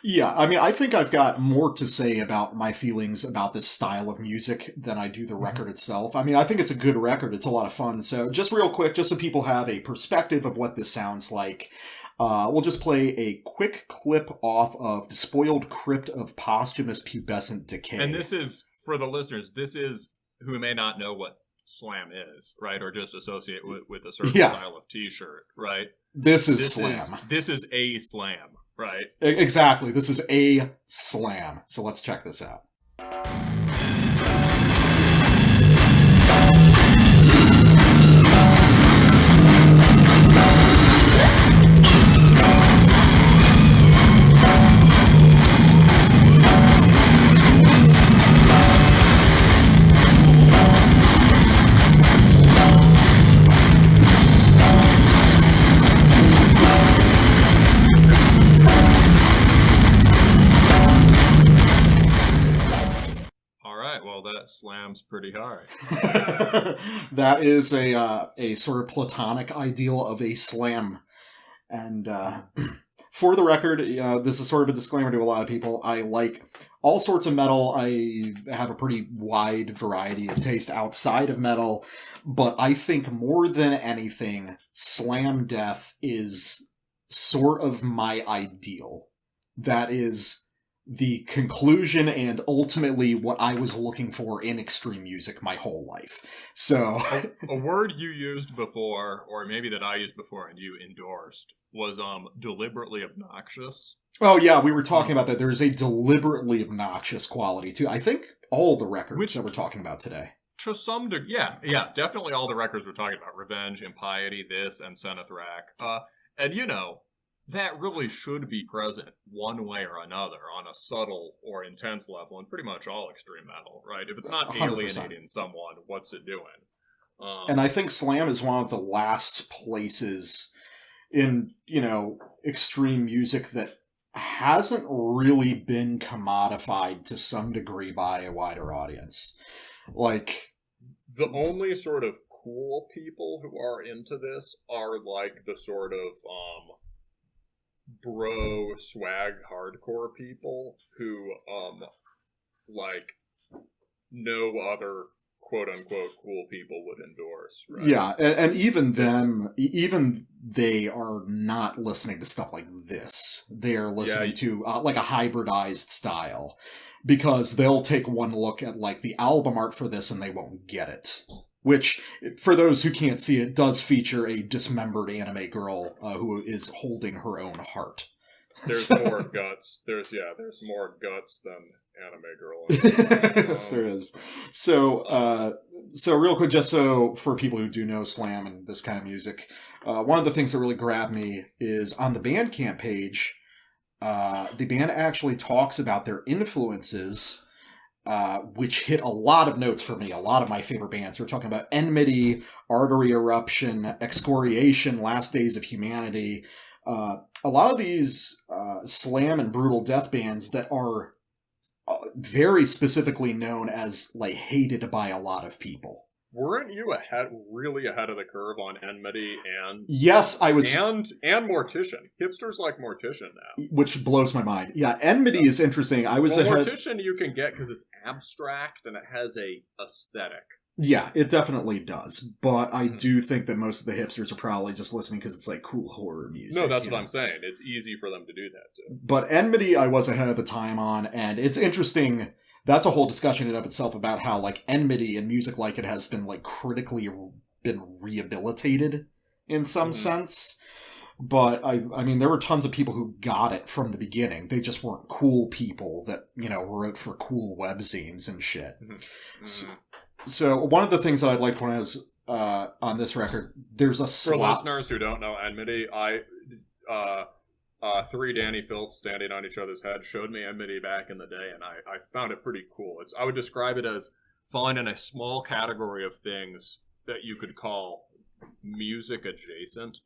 Yeah, I think I've got more to say about my feelings about this style of music than I do the record itself. I think it's a good record. It's a lot of fun. So just real quick, just so people have a perspective of what this sounds like, we'll just play a quick clip off of Despoiled Crypt of Posthumous Pubescent Decay. And this is, for the listeners, this is who may not know what slam is, right? Or just associate with a certain style of t-shirt, right? This is slam. This is a slam, right? Exactly. This is a slam. So let's check this out. Slams pretty hard. That is a sort of platonic ideal of a slam. And for the record, this is sort of a disclaimer to a lot of people. I like all sorts of metal. I have a pretty wide variety of taste outside of metal. But I think more than anything, slam death is sort of my ideal. That is the conclusion and ultimately what I was looking for in extreme music my whole life. So a word you used before, or maybe that I used before and you endorsed, was deliberately obnoxious. Oh yeah, we were talking about that. There is a deliberately obnoxious quality too. I think all the records that we're talking about today. To some degree, yeah, definitely all the records we're talking about. Revenge, Impiety, this, and Encenathrakh. And that really should be present one way or another on a subtle or intense level in pretty much all extreme metal, right? If it's not 100%. Alienating someone, what's it doing? And I think slam is one of the last places in, extreme music that hasn't really been commodified to some degree by a wider audience. Like, the only sort of cool people who are into this are like the sort of bro swag hardcore people who like no other quote unquote cool people would endorse, right? Yeah, and even them, even they are not listening to stuff like this. They're listening to like a hybridized style, because they'll take one look at like the album art for this and they won't get it. Which, for those who can't see it, does feature a dismembered anime girl who is holding her own heart. There's more guts. There's more guts than anime girl. Yes, there is. So real quick, just so for people who do know slam and this kind of music, one of the things that really grabbed me is on the Bandcamp page, the band actually talks about their influences, which hit a lot of notes for me. A lot of my favorite bands. We're talking about Enmity, Artery Eruption, Excoriation, Last Days of Humanity. A lot of these slam and brutal death bands that are very specifically known as like hated by a lot of people. Weren't you really ahead of the curve on Enmity and yes, I was, and Mortician? Hipsters like Mortician now, which blows my mind. Yeah, Enmity is interesting. I was ahead. Mortician you can get because it's abstract and it has a aesthetic. Yeah, it definitely does. But I do think that most of the hipsters are probably just listening because it's like cool horror music. No, that's what I'm saying. It's easy for them to do that too. But Enmity I was ahead of the time on, and it's interesting. That's a whole discussion in of itself about how like Enmity and music like it has been like critically been rehabilitated in some sense. But I mean, there were tons of people who got it from the beginning. They just weren't cool people that, you know, wrote for cool webzines and shit. So one of the things that I'd like to point out is on this record, there's a for listeners who don't know Enmity, three Danny Filths standing on each other's head showed me Enmity back in the day, and I found it pretty cool. I would describe it as falling in a small category of things that you could call music adjacent.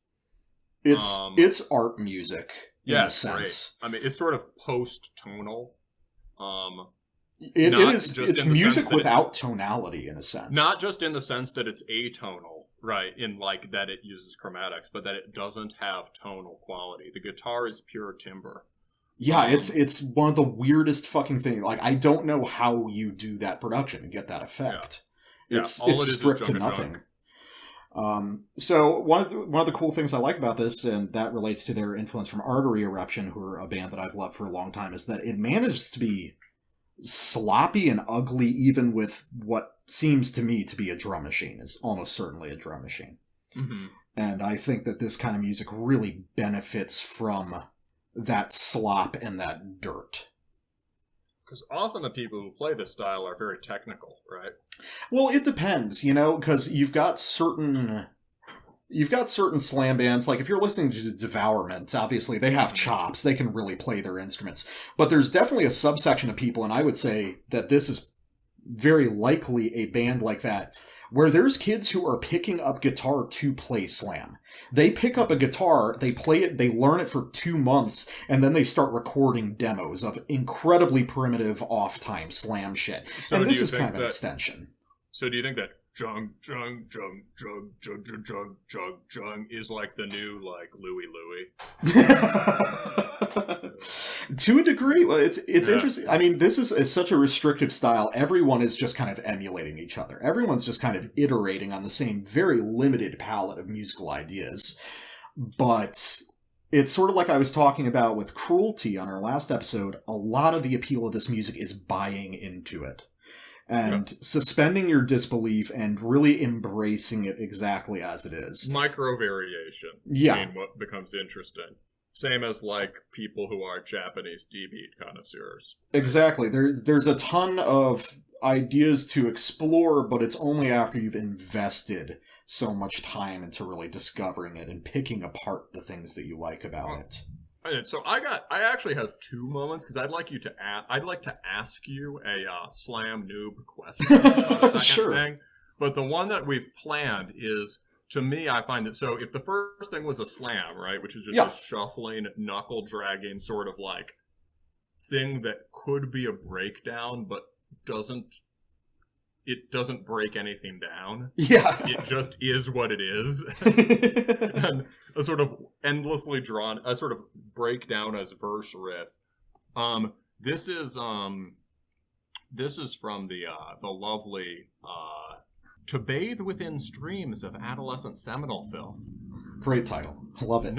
It's art music in a sense. Great. I mean, it's sort of post-tonal. It's music without tonality in a sense. Not just in the sense that it's atonal, right, in like that it uses chromatics, but that it doesn't have tonal quality. The guitar is pure timbre. Yeah, it's one of the weirdest fucking things. Like, I don't know how you do that production and get that effect. Yeah. It's stripped to nothing. So one of the cool things I like about this, and that relates to their influence from Artery Eruption, who are a band that I've loved for a long time, is that it manages to be sloppy and ugly, even with what seems to me to be a drum machine, is almost certainly a drum machine. And I think that this kind of music really benefits from that slop and that dirt. Because often the people who play this style are very technical, right? Well, it depends, you know, because you've got certain slam bands, like if you're listening to Devourment, obviously they have chops, they can really play their instruments. But there's definitely a subsection of people, and I would say that this is very likely a band like that, where there's kids who are picking up guitar to play slam. They pick up a guitar, they play it, they learn it for 2 months, and then they start recording demos of incredibly primitive off-time slam shit. So and this is kind of an extension. So do you think that jung, jung, jung, jung, jung, jung, jung, jung, jung is like the new, like, Louie Louie? To a degree. Well, it's interesting. I mean, this is such a restrictive style. Everyone is just kind of emulating each other. Everyone's just kind of iterating on the same very limited palette of musical ideas. But it's sort of like I was talking about with Cruelty on our last episode. A lot of the appeal of this music is buying into it. And suspending your disbelief and really embracing it exactly as it is. Micro variation. Yeah. What becomes interesting. Same as, like, people who are Japanese D-beat connoisseurs. Exactly. There's a ton of ideas to explore, but it's only after you've invested so much time into really discovering it and picking apart the things that you like about it. So I actually have 2 moments because I'd like to ask you a slam noob question on the second thing. But the one that we've planned is to me, I find that, so if the first thing was a slam, right, which is just Yeah. this shuffling, knuckle dragging sort of like thing that could be a breakdown, but it doesn't break anything down. Yeah. It just is what it is. And a sort of endlessly drawn, a sort of breakdown as verse riff. This is from the lovely To Bathe Within Streams of Adolescent Seminal Filth. Great title. I love it.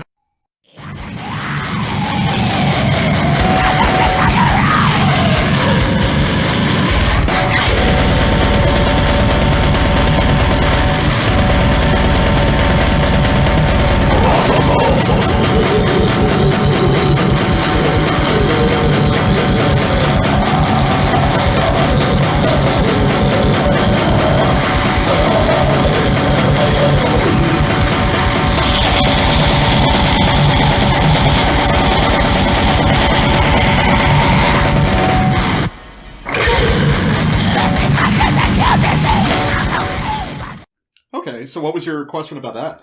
Okay, so what was your question about that?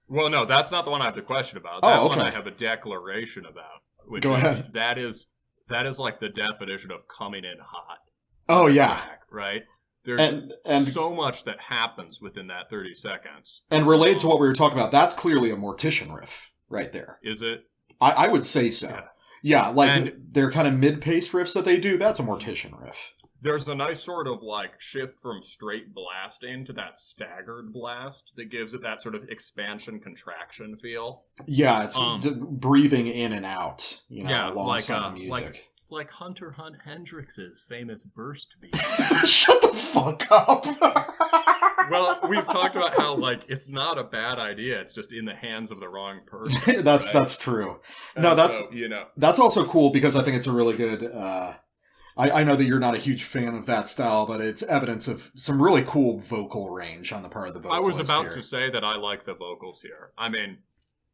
Well, no, that's not the one I have the question about. That Oh, one okay. I have a declaration about. Which Go is, ahead. That is like the definition of coming in hot. Oh, yeah. Track, right? There's And so much that happens within that 30 seconds. and related to what we were talking about, that's clearly a Mortician riff right there. Is it? I would say so. Yeah. Yeah, like And- they're kind of mid-paced riffs that they do. That's a Mortician riff. There's a nice sort of like shift from straight blasting to that staggered blast that gives it that sort of expansion contraction feel. Yeah, it's breathing in and out, Yeah, alongside the music. Like Hunter Hunt Hendrix's famous burst beat. Shut the fuck up. Well, we've talked about how like it's not a bad idea. It's just in the hands of the wrong person. That's true. And No, that's so, that's also cool because I think it's a really good. I know that you're not a huge fan of that style, but it's evidence of some really cool vocal range on the part of the vocalist. I was about here. to say that I like the vocals here. I mean,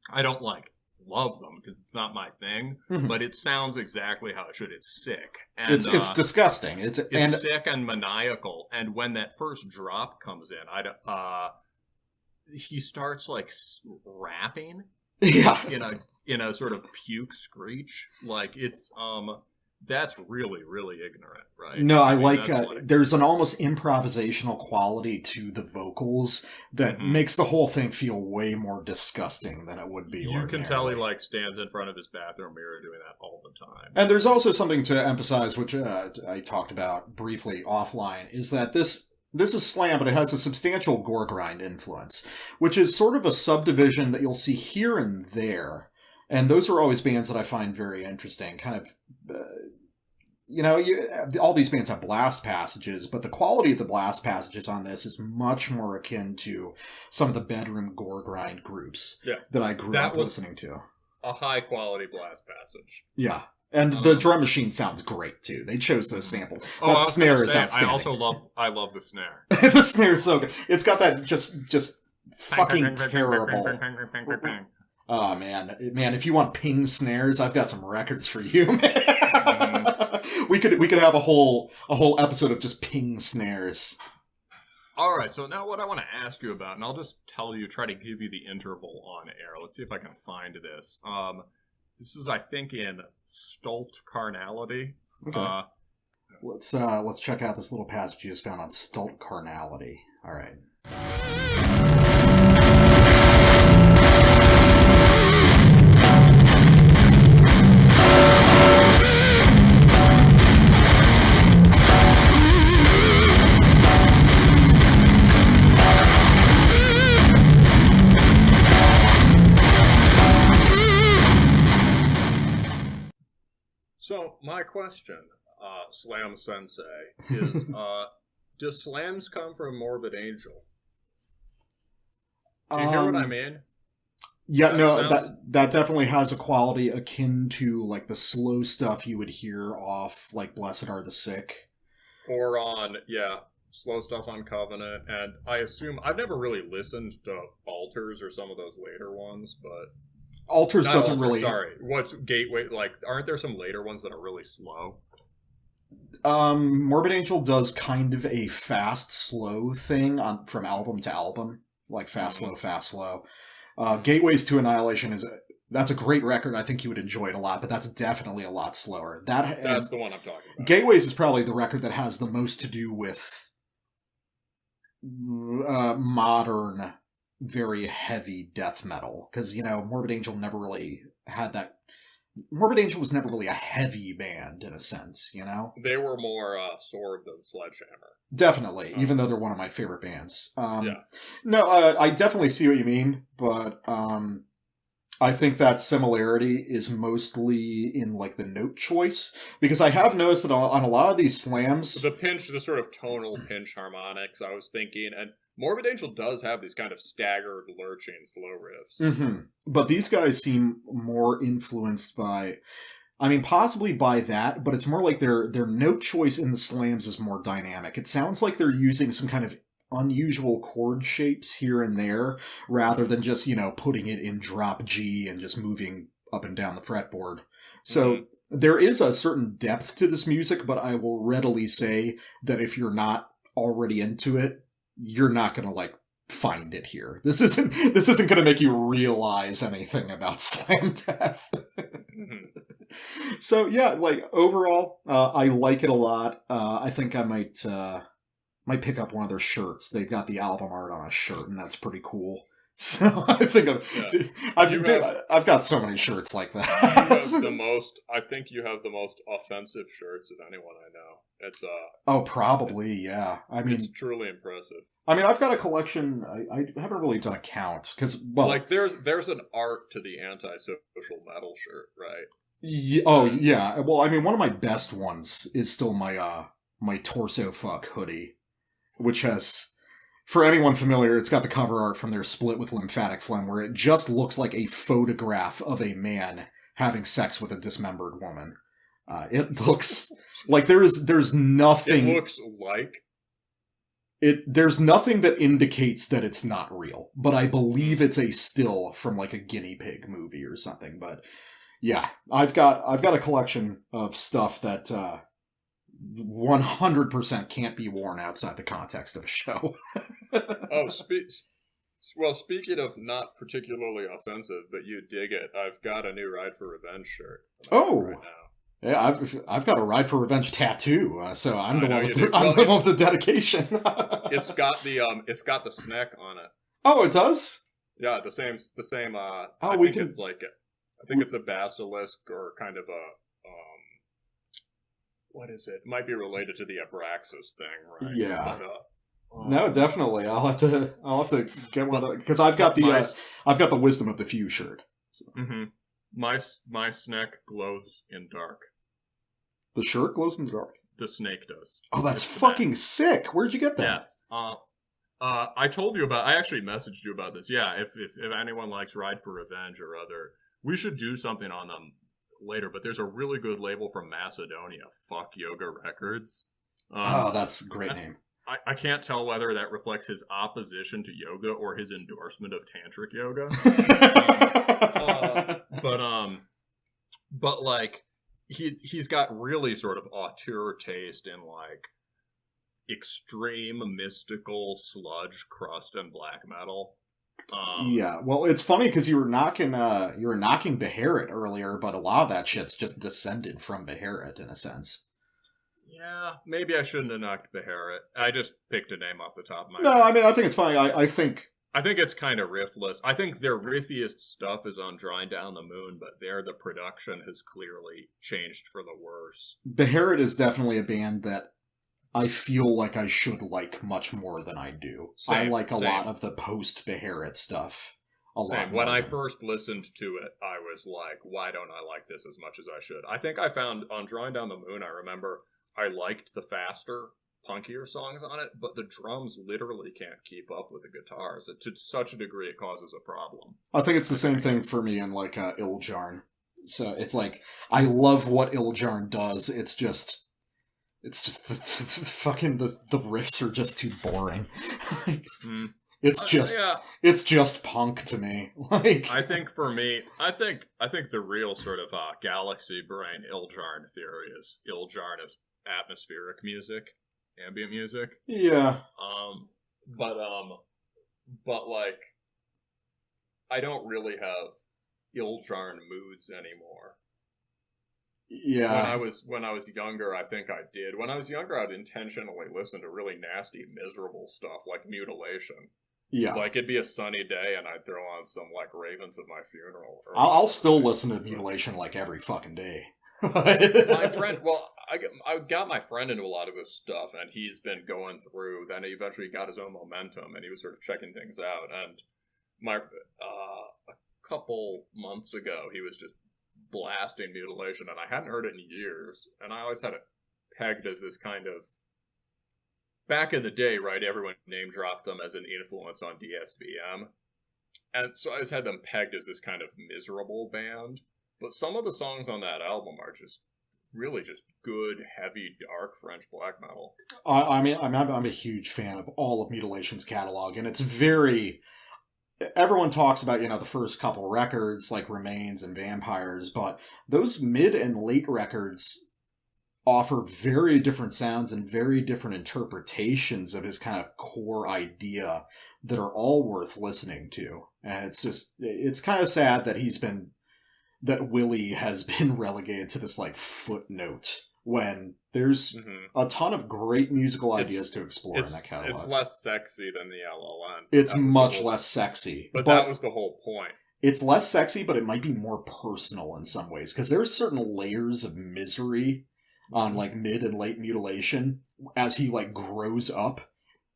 I don't love them because it's not my thing, Mhm. but it sounds exactly how it should. It's sick. And It's disgusting. It's sick and maniacal. And when that first drop comes in, he starts like rapping yeah. in a sort of puke screech. Like it's that's really, really ignorant, right? No, I mean, like, that's there's an almost improvisational quality to the vocals that Mhm. makes the whole thing feel way more disgusting than it would be. You can tell he ordinarily. stands in front of his bathroom mirror doing that all the time. And there's also something to emphasize, which I talked about briefly offline, is that this is slam, but it has a substantial gore grind influence, which is sort of a subdivision that you'll see here and there. And those are always bands that I find very interesting. Kind of, all these bands have blast passages, but the quality of the blast passages on this is much more akin to some of the bedroom gore grind groups that I grew up listening to. A high quality blast passage. Yeah. And the drum machine sounds great too. They chose those samples. That snare is outstanding. I love the snare. The snare is so good. It's got that just fucking terrible. Oh man, if you want ping snares, I've got some records for you, man. Mm-hmm. We could have a whole episode of just ping snares. All right, so now what I want to ask you about, and I'll just try to give you the interval on air. Let's see if I can find this. This is, I think, in Stolt Carnality. Okay. Let's check out this little passage you just found on Stolt Carnality. All right. So my question, Slam Sensei, is: do slams come from Morbid Angel? Do you hear what I mean? Yeah, That that definitely has a quality akin to like the slow stuff you would hear off like Blessed Are the Sick. Or on, slow stuff on Covenant, and I assume, I've never really listened to Altars or some of those later ones, but... Altars doesn't really... Sorry, what's Gateway, aren't there some later ones that are really slow? Morbid Angel does kind of a fast, slow thing from album to album. like Fast Slow, Fast Slow. Gateways to Annihilation that's a great record. I think you would enjoy it a lot, but that's definitely a lot slower. That's the one I'm talking about. Gateways is probably the record that has the most to do with modern, very heavy death metal. Because, Morbid Angel never really had that. Morbid Angel was never really a heavy band, in a sense, They were more sword than sledgehammer. Definitely, even though they're one of my favorite bands. Yeah. No, I definitely see what you mean, but I think that similarity is mostly in, like, the note choice, because I have noticed that on a lot of these slams... The sort of tonal pinch harmonics, I was thinking, and Morbid Angel does have these kind of staggered, lurching flow riffs. Mm-hmm. But these guys seem more influenced by... possibly by that, but it's more like their note choice in the slams is more dynamic. It sounds like they're using some kind of unusual chord shapes here and there, rather than just, putting it in drop G and just moving up and down the fretboard. So there is a certain depth to this music, but I will readily say that if you're not already into it, you're not going to, find it here. This isn't going to make you realize anything about slam death. So yeah, overall, I like it a lot. I think I might pick up one of their shirts. They've got the album art on a shirt, and that's pretty cool. So I think I've got so many shirts like that. I think you have the most offensive shirts of anyone I know. It's probably, yeah. It's truly impressive. I've got a collection. I haven't really done a count because, there's an art to the antisocial metal shirt, right? Yeah. Well, one of my best ones is still my torso fuck hoodie, which has, for anyone familiar, it's got the cover art from their Split with Lymphatic Phlegm, where it just looks like a photograph of a man having sex with a dismembered woman. It looks like there's nothing. It looks like there's nothing that indicates that it's not real, but I believe it's a still from like a guinea pig movie or something. But yeah, I've got a collection of stuff that 100% can't be worn outside the context of a show. Speaking of not particularly offensive, but you dig it, I've got a new Ride for Revenge shirt. Right now. Yeah, I've got a Ride for Revenge tattoo, so I'm the one with the dedication. It's got the snack on it. Oh, it does? Yeah, the same. I think it's a basilisk or kind of a what is it? It might be related to the Abraxas thing, right? Yeah. But, no, definitely. I'll have to get one of those, because I've got the Wisdom of the Few shirt. So. Mm-hmm. My snack glows in dark. The shirt glows in the dark? The snake does. Oh, that's fucking sick. Where'd you get that? Yes. I told you I actually messaged you about this. Yeah, if anyone likes Ride for Revenge or other, we should do something on them later, but there's a really good label from Macedonia, Fuck Yoga Records. That's a great name. I can't tell whether that reflects his opposition to yoga or his endorsement of tantric yoga. But like he's got really sort of auteur taste in like extreme mystical sludge, crust, and black metal. Yeah, well, it's funny because you were knocking Beharit earlier, but a lot of that shit's just descended from Beharit in a sense. Yeah, maybe I shouldn't have knocked Beharit. I just picked a name off the top of my head. No, I think it's funny. I think it's kind of riffless. I think their riffiest stuff is on Drawing Down the Moon, but the production has clearly changed for the worse. Beharit is definitely a band that I feel like I should like much more than I do. I like a lot of the post-Beharit stuff. When I first listened to it, I was like, why don't I like this as much as I should? I think I found, on Drawing Down the Moon, I remember I liked the faster, punkier songs on it, but the drums literally can't keep up with the guitars. To such a degree, it causes a problem. I think it's the same thing for me in, like, Ildjarn. So it's like, I love what Ildjarn does, it's just the riffs are just too boring. It's just punk to me. Like, I think for me, I think the real sort of galaxy brain Ildjarn theory is Ildjarn is atmospheric music, ambient music. Yeah. But but like, I don't really have Ildjarn moods anymore. Yeah. When I was younger, I think I did. When I was younger, I'd intentionally listen to really nasty, miserable stuff like Mutiilation. Yeah. Like, it'd be a sunny day, and I'd throw on some, like, Ravens at my funeral. I'll still listen to Mutiilation, like, every fucking day. My friend, well, I got my friend into a lot of this stuff, and he's been going through, then he eventually got his own momentum, and he was sort of checking things out, and a couple months ago, he was just blasting Mutiilation, and I hadn't heard it in years, and I always had it pegged as this kind of, back in the day, right, everyone name-dropped them as an influence on DSVM. And so I just had them pegged as this kind of miserable band. But some of the songs on that album are just really just good, heavy, dark French black metal. I mean, I'm a huge fan of all of Mutiilation's catalog, and it's very... Everyone talks about, the first couple records, like Remains and Vampires, but those mid and late records offer very different sounds and very different interpretations of his kind of core idea that are all worth listening to. And it's kind of sad that Willie has been relegated to this like footnote when there's a ton of great musical ideas to explore in that catalog. It's less sexy than the LLN. It's much less sexy. But that was the whole point. It's less sexy, but it might be more personal in some ways, because there's certain layers of misery on like mid and late Mutiilation as he like grows up.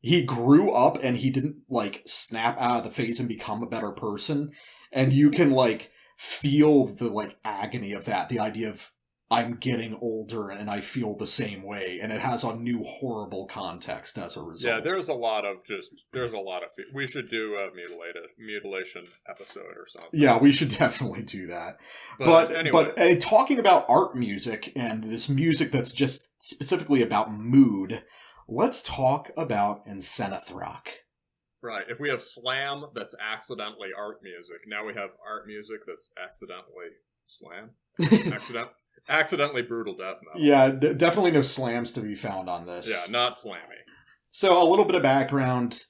He grew up and he didn't like snap out of the phase and become a better person. And you can like feel the like agony of that. The idea of I'm getting older and I feel the same way. And it has a new horrible context as a result. Yeah, there's a lot of we should do a Mutiilation episode or something. Yeah, we should definitely do that. But anyway. Talking about art music and this music that's just specifically about mood, let's talk about Encenathrakh. Right. If we have slam that's accidentally art music, now we have art music that's accidentally slam. Accidentally brutal death metal. Yeah, definitely no slams to be found on this. Yeah, not slammy. So a little bit of background.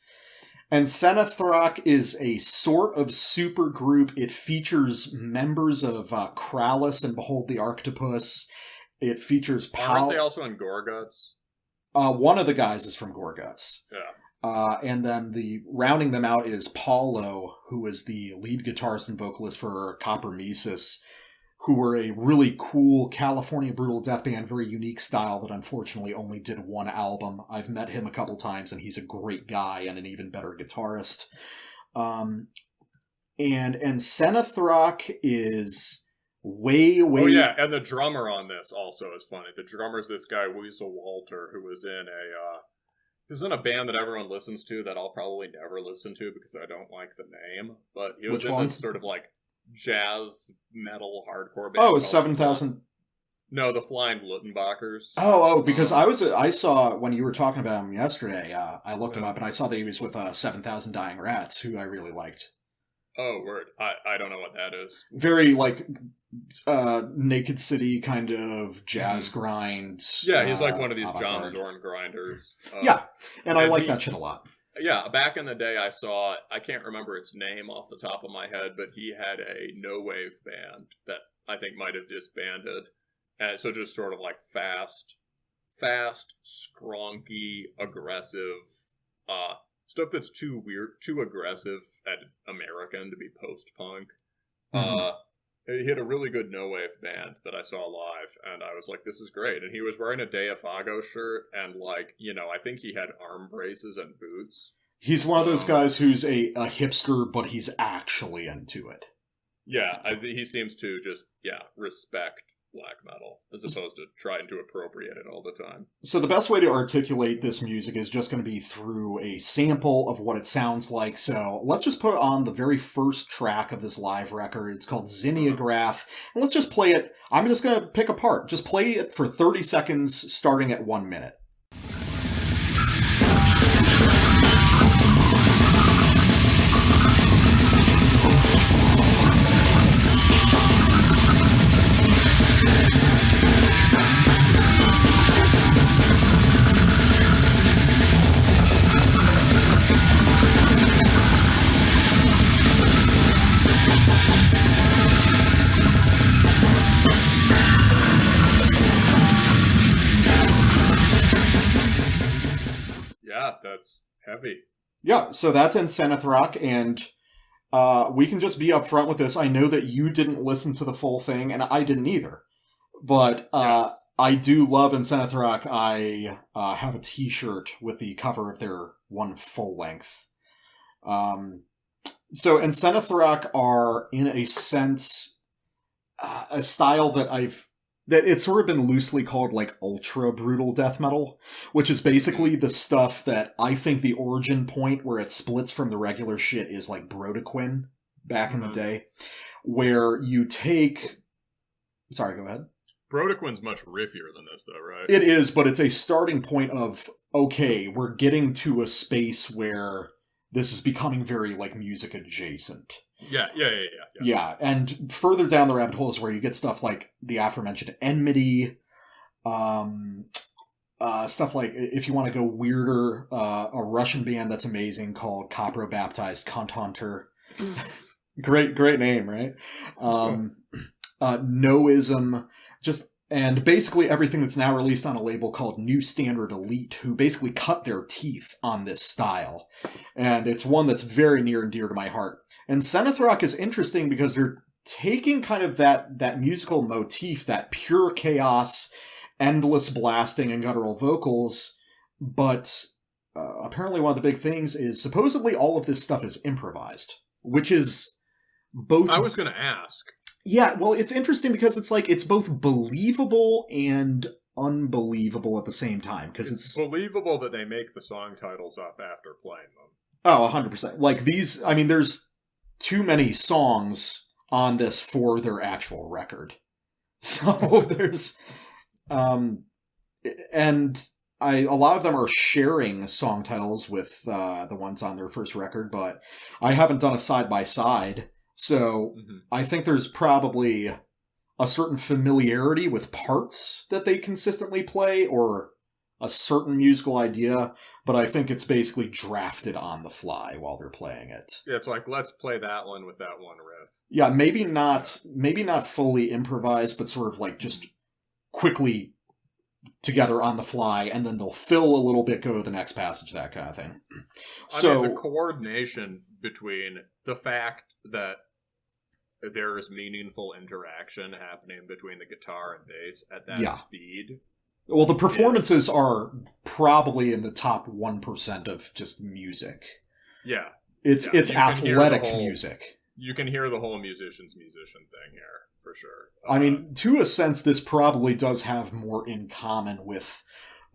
Encenathrakh is a sort of supergroup. It features members of Krallis and Behold the Arctopus. It features... Aren't they also in Gorguts? One of the guys is from Gorguts. Yeah. And then rounding them out is Paulo, who is the lead guitarist and vocalist for Copper Mesis, who were a really cool California brutal death band, very unique style that unfortunately only did one album. I've met him a couple times, and he's a great guy and an even better guitarist. And Encenathrakh is way... Oh, yeah, and the drummer on this also is funny. The drummer's this guy, Weasel Walter, who was in a band that everyone listens to that I'll probably never listen to because I don't like the name. But he was this sort of like jazz metal hardcore band. Oh, 7,000. No, the Flying Luttenbachers. Oh, because I saw when you were talking about him yesterday. I looked him up and I saw that he was with 7,000 Dying Rats, who I really liked. Oh, word! I don't know what that is. Very like Naked City kind of jazz grind. Yeah, he's like one of these John Zorn grinders. Yeah, and I like that shit a lot. Yeah, back in the day I saw, I can't remember its name off the top of my head, but he had a no-wave band that I think might have disbanded. And so just sort of like fast, skronky, aggressive, stuff that's too weird, too aggressive and American to be post-punk. He had a really good no-wave band that I saw live, and I was like, this is great. And he was wearing a Deafago shirt, and like, I think he had arm braces and boots. He's one of those guys who's a hipster, but he's actually into it. Yeah, he seems to just, respect black metal, as opposed to trying to appropriate it all the time. So the best way to articulate this music is just going to be through a sample of what it sounds like. So let's just put on the very first track of this live record. It's called Zinniagrath. And let's just play it. I'm just going to pick a part. Just play it for 30 seconds, starting at 1 minute. Heavy. Yeah, so that's Encenathrakh, and we can just be upfront with this. I know that you didn't listen to the full thing, and I didn't either. But Yes. I do love Encenathrakh. I have a t-shirt with the cover of their one full length. So Encenathrakh are, in a sense, a style that it's sort of been loosely called like ultra brutal death metal, which is basically the stuff that I think the origin point where it splits from the regular shit is like Brodequin back in the day, where you take... Sorry, go ahead. Brodequin's much riffier than this, though, right? It is, but it's a starting point of, okay, we're getting to a space where this is becoming very, like, music adjacent. Yeah. Yeah, and further down the rabbit hole is where you get stuff like the aforementioned Enmity, stuff like, if you want to go weirder, a Russian band that's amazing called Copro Baptized Cunt Hunter. Great name, right? Noism, and basically everything that's now released on a label called New Standard Elite, who basically cut their teeth on this style. And it's one that's very near and dear to my heart. And Encenathrakh is interesting because they're taking kind of that musical motif, that pure chaos, endless blasting and guttural vocals, but apparently one of the big things is supposedly all of this stuff is improvised, which is both... I was going to ask. Yeah, well, it's interesting because it's like, it's both believable and unbelievable at the same time, because it's believable that they make the song titles up after playing them. Oh, 100%. Like these, I mean, there's too many songs on this for their actual record. So there's, and a lot of them are sharing song titles with the ones on their first record, but I haven't done a side-by-side. So I think there's probably a certain familiarity with parts that they consistently play, or a certain musical idea, but I think it's basically drafted on the fly while they're playing it. Yeah, it's like, let's play that one with that one riff. Yeah, maybe not fully improvised, but sort of like just quickly together on the fly, and then they'll fill a little bit, go to the next passage, that kind of thing. I mean, the coordination between the fact that there is meaningful interaction happening between the guitar and bass at that speed. Well, the performances are probably in the top 1% of just music. Yeah. It's athletic music. You can hear the whole musician thing here, for sure. I mean, to a sense, this probably does have more in common with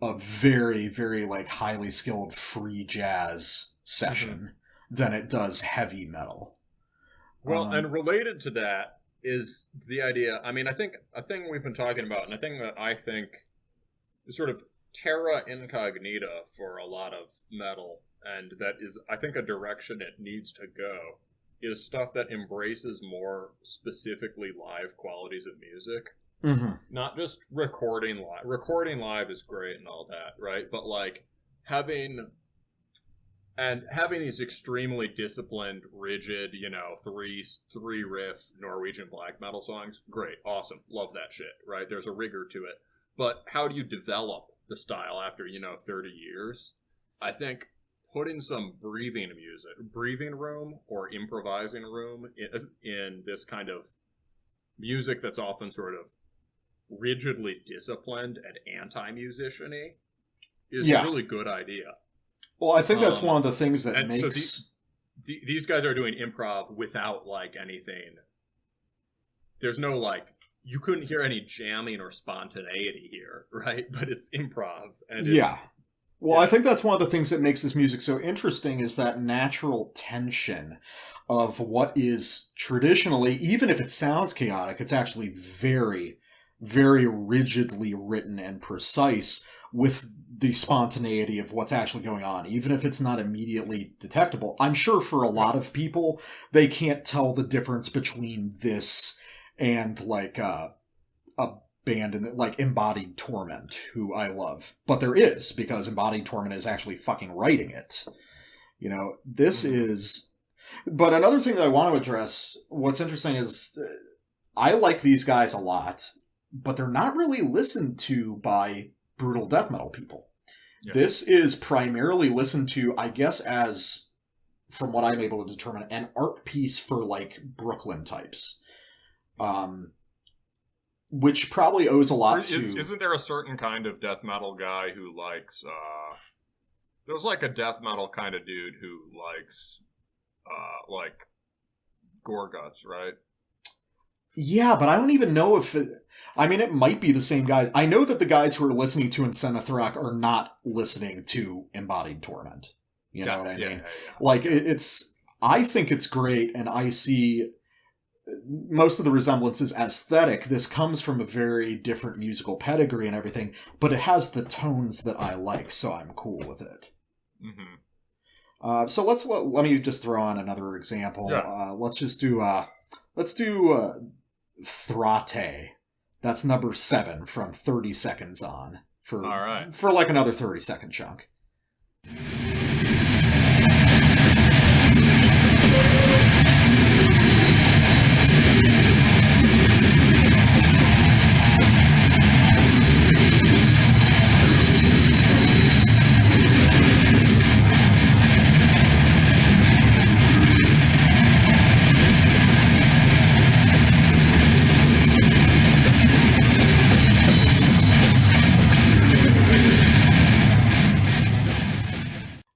a very, very, like, highly skilled free jazz session than it does heavy metal. Well, and related to that is the idea, I mean, I think a thing we've been talking about, and a thing that I think is sort of terra incognita for a lot of metal, and that is, I think, a direction it needs to go, is stuff that embraces more specifically live qualities of music. Not just recording live. Recording live is great and all that, right? But, like, having these extremely disciplined, rigid, three riff Norwegian black metal songs, great, awesome, love that shit, right? There's a rigor to it. But how do you develop the style after, 30 years? I think putting some breathing room or improvising room in this kind of music that's often sort of rigidly disciplined and anti-musician-y is a really good idea. Well, I think that's one of the things that makes... So these guys are doing improv without, like, anything. There's no, like... You couldn't hear any jamming or spontaneity here, right? But it's improv. And it's, I think that's one of the things that makes this music so interesting is that natural tension of what is traditionally, even if it sounds chaotic, it's actually very, very rigidly written and precise with the spontaneity of what's actually going on, even if it's not immediately detectable. I'm sure for a lot of people, they can't tell the difference between this and like a band like Embodied Torment, who I love. But there is, because Embodied Torment is actually fucking writing it. This is... But another thing that I want to address, what's interesting is I like these guys a lot, but they're not really listened to by brutal death metal people. Yeah. This is primarily listened to, I guess, as, from what I'm able to determine, an art piece for, like, Brooklyn types. Which probably owes a lot to... Isn't there a certain kind of death metal guy who likes... There's, like, a death metal kind of dude who likes, like, gore guts, right? Yeah, but I don't even know if... I mean, it might be the same guys. I know that the guys who are listening to Encenathrakh are not listening to Embodied Torment. You know what I mean? Yeah. Like, it's... I think it's great, and I see most of the resemblances aesthetic. This comes from a very different musical pedigree and everything, but it has the tones that I like, so I'm cool with it. Mm-hmm. So let me just throw on another example. Yeah. Let's do Thrate. That's number 7 from 30 seconds on. All right. For like another 30-second chunk.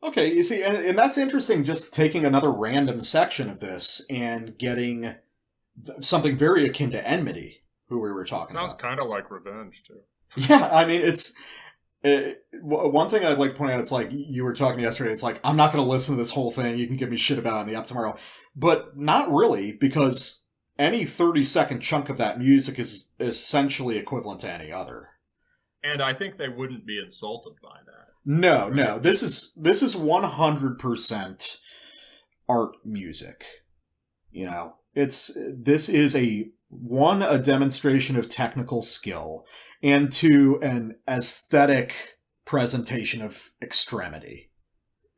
Okay, you see, and that's interesting, just taking another random section of this and getting something very akin to Enmity, who we were talking about. Sounds kind of like Revenge, too. Yeah, I mean, one thing I'd like to point out, it's like, you were talking yesterday, it's like, I'm not going to listen to this whole thing, you can give me shit about it on the up tomorrow. But not really, because any 30-second chunk of that music is essentially equivalent to any other. And I think they wouldn't be insulted by that. No, this is 100% art music. You know, this is a demonstration of technical skill, and 2, an aesthetic presentation of Extremity.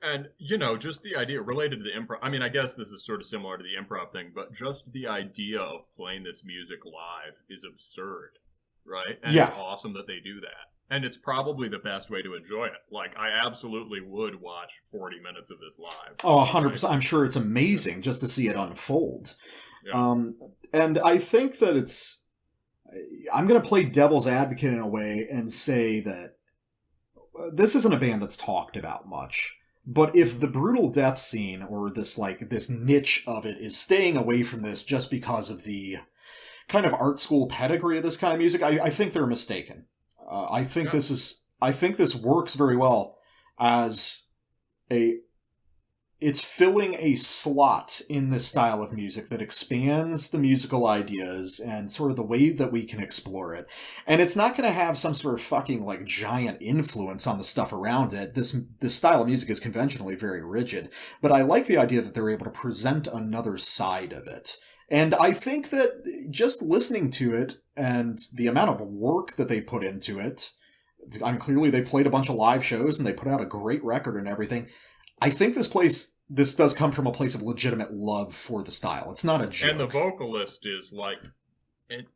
And, you know, just the idea related to the improv. I mean, I guess this is sort of similar to the improv thing, but just the idea of playing this music live is absurd, right? And yeah. It's awesome that they do that. And it's probably the best way to enjoy it. Like, I absolutely would watch 40 minutes of this live. Oh, 100%. Right? I'm sure it's amazing just to see it unfold. Yeah. And I think that I'm going to play devil's advocate in a way and say that this isn't a band that's talked about much. But if the brutal death scene, or this niche of it, is staying away from this just because of the kind of art school pedigree of this kind of music, I think they're mistaken. I think this works very well as it's filling a slot in this style of music that expands the musical ideas and sort of the way that we can explore it. And it's not going to have some sort of fucking like giant influence on the stuff around it. This style of music is conventionally very rigid, but I like the idea that they're able to present another side of it. And I think that just listening to it and the amount of work that they put into it, I mean, clearly they played a bunch of live shows and they put out a great record and everything. I think this does come from a place of legitimate love for the style. It's not a joke. And the vocalist is like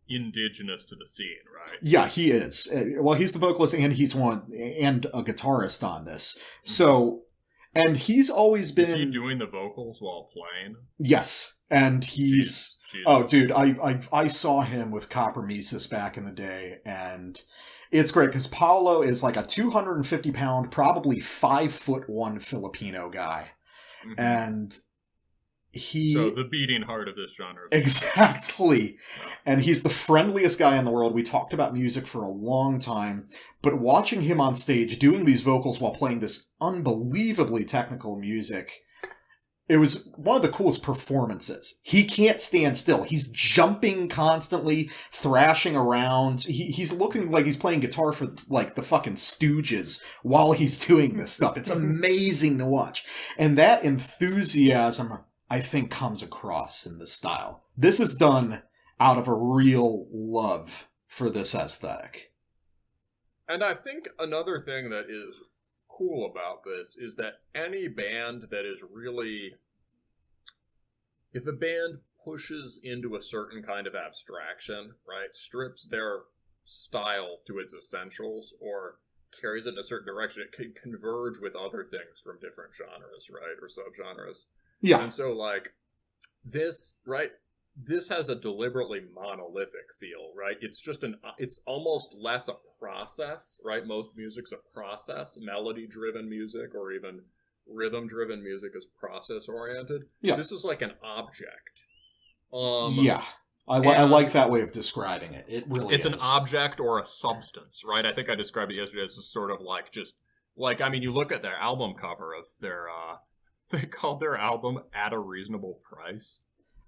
indigenous to the scene, right? Yeah, he is. Well, he's the vocalist and he's and a guitarist on this. So, and he's always been... Is he doing the vocals while playing? Yes. And he's... Jesus. Oh, dude, I saw him with Copper Mises back in the day, and it's great, because Paolo is like a 250-pound, probably 5'1" Filipino guy. Mm-hmm. And So the beating heart of this genre. Exactly. And he's the friendliest guy in the world. We talked about music for a long time, but watching him on stage doing these vocals while playing this unbelievably technical music... It was one of the coolest performances. He can't stand still. He's jumping constantly, thrashing around. He's looking like he's playing guitar for like the fucking Stooges while he's doing this stuff. It's amazing to watch. And that enthusiasm, I think, comes across in this style. This is done out of a real love for this aesthetic. And I think another thing that is cool about this is that any band that is really, if a band pushes into a certain kind of abstraction, right, strips their style to its essentials, or carries it in a certain direction, it can converge with other things from different genres, right, or subgenres. Yeah. And so, like, this, right, this has a deliberately monolithic feel, right? It's almost less a process, right? Most music's a process. Melody-driven music or even rhythm-driven music is process-oriented. Yeah. This is like an object. Yeah. I like that way of describing it. It really It's is. an object or a substance, right? I think I described it yesterday as sort of like just, like, I mean, you look at their album cover of their, they called their album At a Reasonable Price.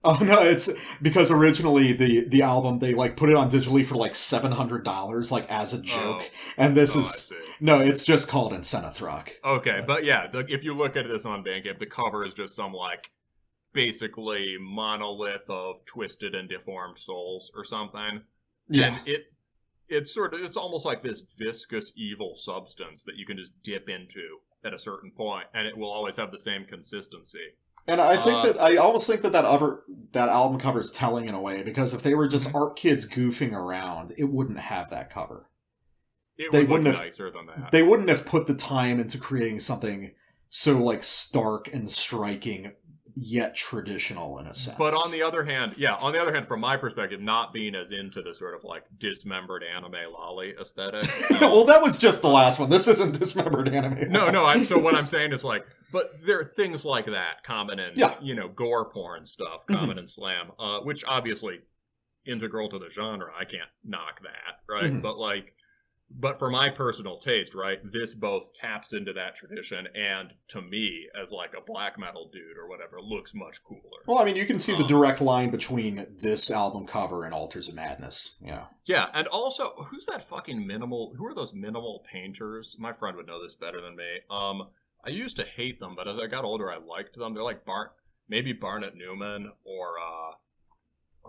Oh no, it's because originally the album they like put it on digitally for like $700 like as a joke, and this is no, it's just called Encenathrakh. Okay, but yeah, if you look at this on Bandcamp, the cover is just some like basically monolith of twisted and deformed souls or something. Yeah, and it's almost like this viscous evil substance that you can just dip into at a certain point, and it will always have the same consistency. And I think I almost think that album cover is telling in a way, because if they were just art kids goofing around, it wouldn't have that cover. They would look nicer than that. They wouldn't have put the time into creating something so like stark and striking, yet traditional in a sense. But on the other hand, from my perspective, not being as into the sort of like dismembered anime lolly aesthetic. Well, that was just the last one. This isn't dismembered anime. No. So what I'm saying is like, but there are things like that common in, gore porn stuff, common in slam, which obviously integral to the genre. I can't knock that, right? Mm-hmm. But for my personal taste, right, this both taps into that tradition and, to me, as like a black metal dude or whatever, looks much cooler. Well, I mean, you can see the direct line between this album cover and Altars of Madness. Yeah. Yeah, and also, who are those minimal painters? My friend would know this better than me. I used to hate them, but as I got older, I liked them. They're like maybe Barnett Newman or,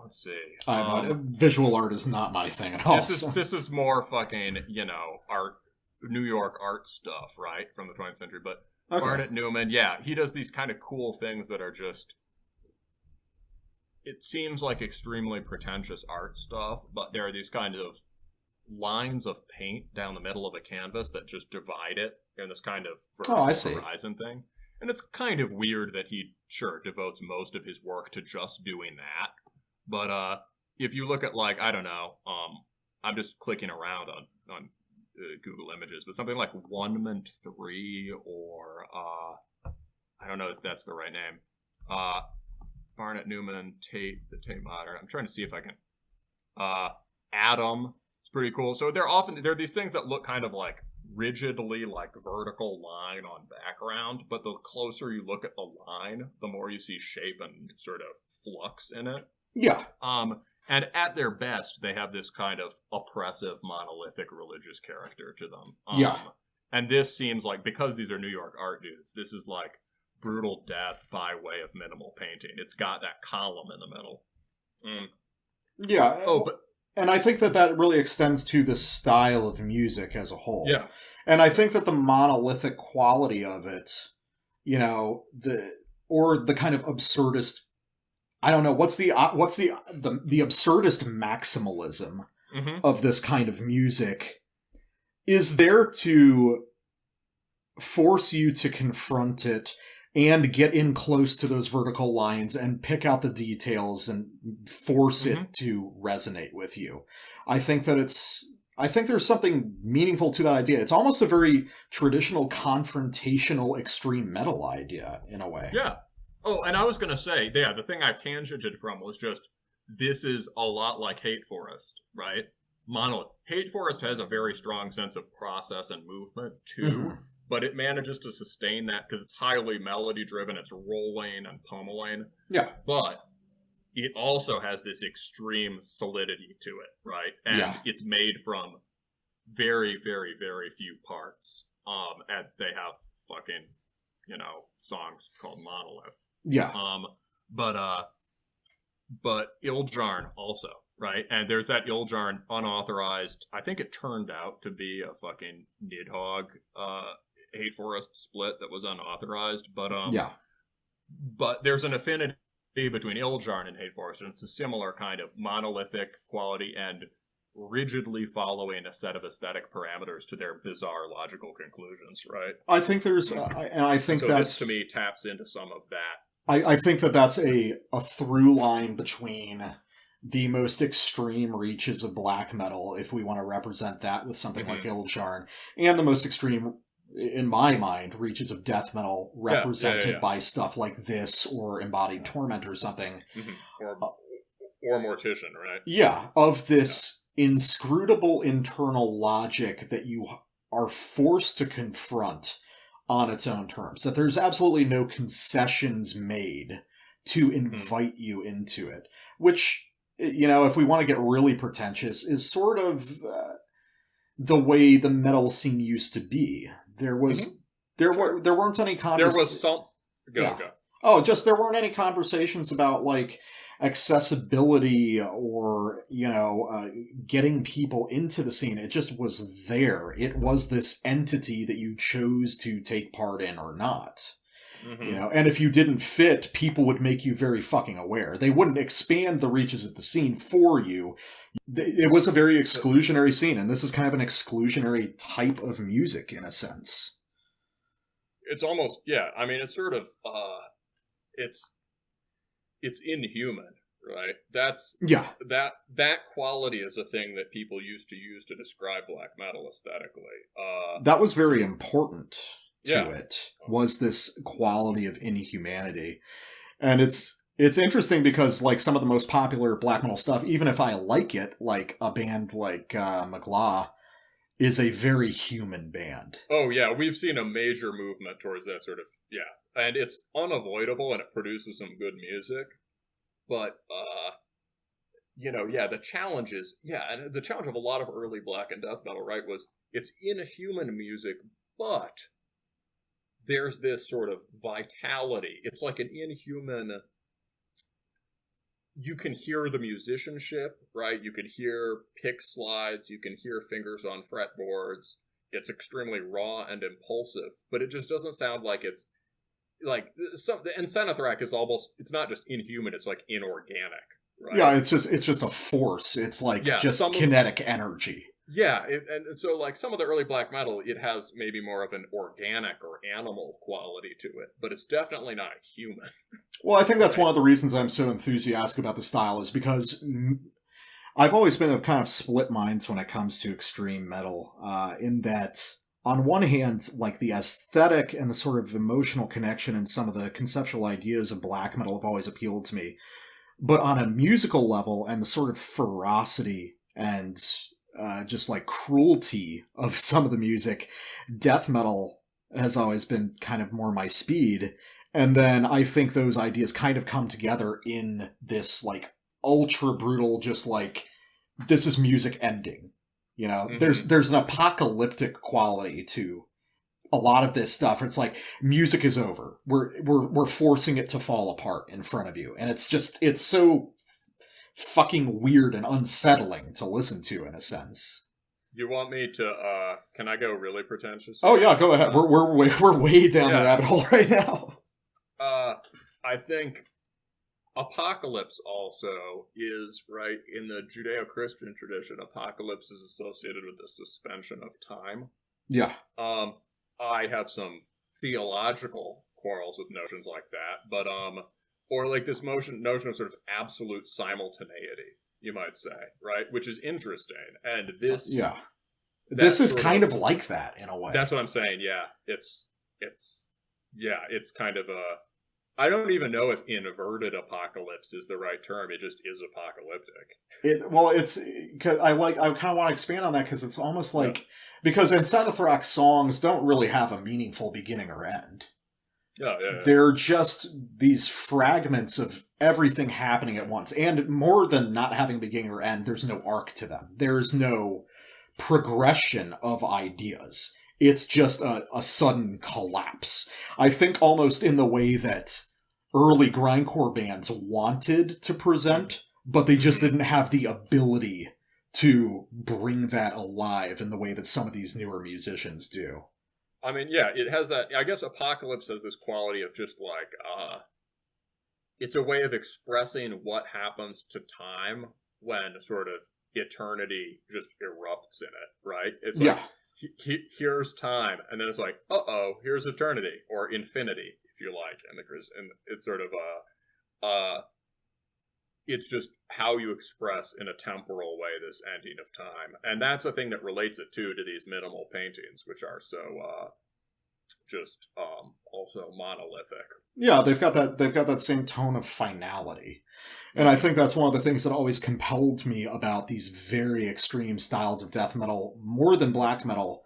let's see. Visual art is not my thing at all. This is more fucking, art, New York art stuff, right, from the 20th century. But Barnett Newman, yeah, he does these kind of cool things that are just, it seems like extremely pretentious art stuff, but there are these kind of lines of paint down the middle of a canvas that just divide it in this kind of vertical horizon thing. And it's kind of weird that he, devotes most of his work to just doing that. But if you look at, like, I don't know, I'm just clicking around on Google Images, but something like Wonderment 3 or I don't know if that's the right name. Barnett Newman, the Tate Modern. I'm trying to see if I can. Adam. It's pretty cool. So they're these things that look kind of like rigidly like vertical line on background, but the closer you look at the line, the more you see shape and sort of flux in it. Yeah. And at their best, they have this kind of oppressive, monolithic religious character to them. Yeah. And this seems like, because these are New York art dudes, this is like brutal death by way of minimal painting. It's got that column in the middle. Yeah. And I think that really extends to the style of music as a whole. Yeah. And I think that the monolithic quality of it, the kind of absurdist, I don't know, what's the absurdist maximalism of this kind of music is there to force you to confront it and get in close to those vertical lines and pick out the details and force it to resonate with you. I think there's something meaningful to that idea. It's almost a very traditional confrontational extreme metal idea in a way. Yeah. Oh, and I was going to say, the thing I tangented from was just, this is a lot like Hate Forest, right? Monolith. Hate Forest has a very strong sense of process and movement, too, but it manages to sustain that because it's highly melody-driven, it's rolling and pummeling. Yeah. But it also has this extreme solidity to it, right? And it's made from very, very, very few parts. And they have fucking, songs called Monolith. Yeah. But Ildjarn also, right? And there's that Ildjarn unauthorized, I think it turned out to be a fucking Nidhogg Hate Forest split that was unauthorized, but there's an affinity between Ildjarn and Hate Forest, and it's a similar kind of monolithic quality and rigidly following a set of aesthetic parameters to their bizarre logical conclusions, right? I think there's, and I think so that's this to me taps into some of that. I think that's a through line between the most extreme reaches of black metal, if we want to represent that with something like Ildjarn, and the most extreme, in my mind, reaches of death metal represented by stuff like this or Embodied Torment or something. Or Mortician, right? Yeah, of this inscrutable internal logic that you are forced to confront on its own terms. That there's absolutely no concessions made to invite you into it. Which, you know, if we want to get really pretentious, is sort of the way the metal scene used to be. There was, there weren't any conversations. There was some. Go. Oh, just there weren't any conversations about like accessibility or, you know, getting people into the scene. It just was there. It was this entity that you chose to take part in or not. You know, and if you didn't fit, people would make you very fucking aware. They wouldn't expand the reaches of the scene for you. It was a very exclusionary scene, and this is kind of an exclusionary type of music in a sense. It's almost, I mean, it's sort of, it's inhuman, right? That's, that quality is a thing that people used to use to describe black metal aesthetically. That was very important to it, was this quality of inhumanity. And it's interesting because, like, some of the most popular black metal stuff, even if I like it, like a band like Magla, is a very human band. Oh, yeah, we've seen a major movement towards that sort of, and it's unavoidable and it produces some good music. But, you know, the challenge is, and the challenge of a lot of early black and death metal, right, was it's inhuman music, but there's this sort of vitality. It's like an inhuman, you can hear the musicianship, right? You can hear pick slides, you can hear fingers on fretboards. It's extremely raw and impulsive, but it just doesn't sound like it's, like, the Encenathrakh is almost, it's not just inhuman, it's like inorganic, right? Yeah, it's just a force. It's like just kinetic energy. Yeah, and so, like, some of the early black metal, it has maybe more of an organic or animal quality to it, but it's definitely not human. Well, I think that's one of the reasons I'm so enthusiastic about the style, is because I've always been of kind of split minds when it comes to extreme metal, in that, on one hand, like, the aesthetic and the sort of emotional connection and some of the conceptual ideas of black metal have always appealed to me. But on a musical level, and the sort of ferocity and just like cruelty of some of the music, death metal has always been kind of more my speed. And then I think those ideas kind of come together in this like ultra brutal, just like, this is music ending. You know, there's an apocalyptic quality to a lot of this stuff. It's like, music is over. We're forcing it to fall apart in front of you. And it's so fucking weird and unsettling to listen to, in a sense. You want me to, can I go really pretentious? Oh yeah, go ahead. We're way down the rabbit hole right now. I think apocalypse also is, right, in the Judeo-Christian tradition, apocalypse is associated with the suspension of time. Yeah. I have some theological quarrels with notions like that, but, or like this notion of sort of absolute simultaneity, you might say, right? Which is interesting. And this... This is kind of like that, in a way. That's what I'm saying, It's kind of a... I don't even know if inverted apocalypse is the right term. It just is apocalyptic. I kind of want to expand on that, because it's almost like... Because Encenathrakh songs don't really have a meaningful beginning or end. They're just these fragments of everything happening at once. And more than not having beginning or end, there's no arc to them. There's no progression of ideas. It's just a sudden collapse. I think almost in the way that early grindcore bands wanted to present, but they just didn't have the ability to bring that alive in the way that some of these newer musicians do. I mean, it has that. I guess apocalypse has this quality of just like, it's a way of expressing what happens to time when sort of eternity just erupts in it, right? It's Yeah. here's time, and then it's like, here's eternity, or infinity, if you like, and it's sort of it's just how you express in a temporal way this ending of time, and that's a thing that relates it to these minimal paintings, which are so just also monolithic. Yeah, they've got that same tone of finality. And I think that's one of the things that always compelled me about these very extreme styles of death metal more than black metal.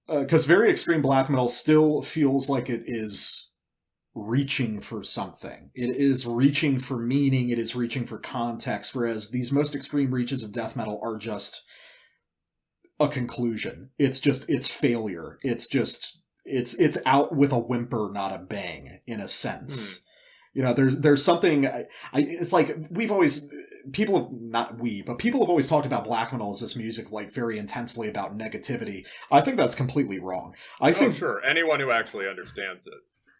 Because very extreme black metal still feels like it is reaching for something. It is reaching for meaning, it is reaching for context, whereas these most extreme reaches of death metal are just a conclusion. It's failure. It's out with a whimper, not a bang, in a sense. You know, there's something. It's like people have always talked about black metal as this music like very intensely about negativity. I think that's completely wrong. I think sure, anyone who actually understands it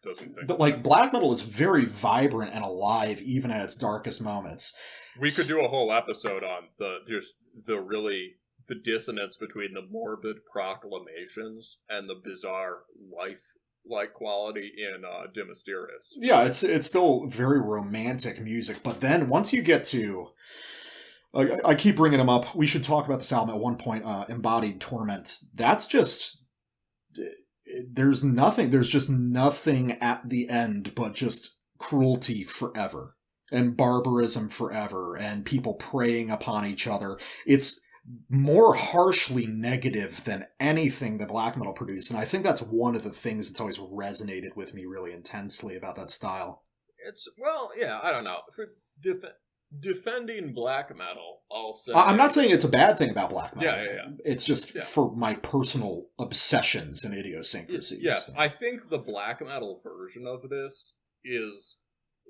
doesn't think that, like, black metal is very vibrant and alive even at its darkest moments. We could do a whole episode on the dissonance between the morbid proclamations and the bizarre life-like quality in De Mysteriis. Yeah, it's still very romantic music, but then once you get to... I keep bringing them up. We should talk about this album at one point, Embodied Torment. That's just... There's just nothing at the end but just cruelty forever. And barbarism forever, and people preying upon each other. It's more harshly negative than anything that black metal produced, and I think that's one of the things that's always resonated with me really intensely about that style. I don't know. For defending black metal, I'll say... I'm not saying it's a bad thing about black metal. Yeah. It's just for my personal obsessions and idiosyncrasies. Yes, I think the black metal version of this is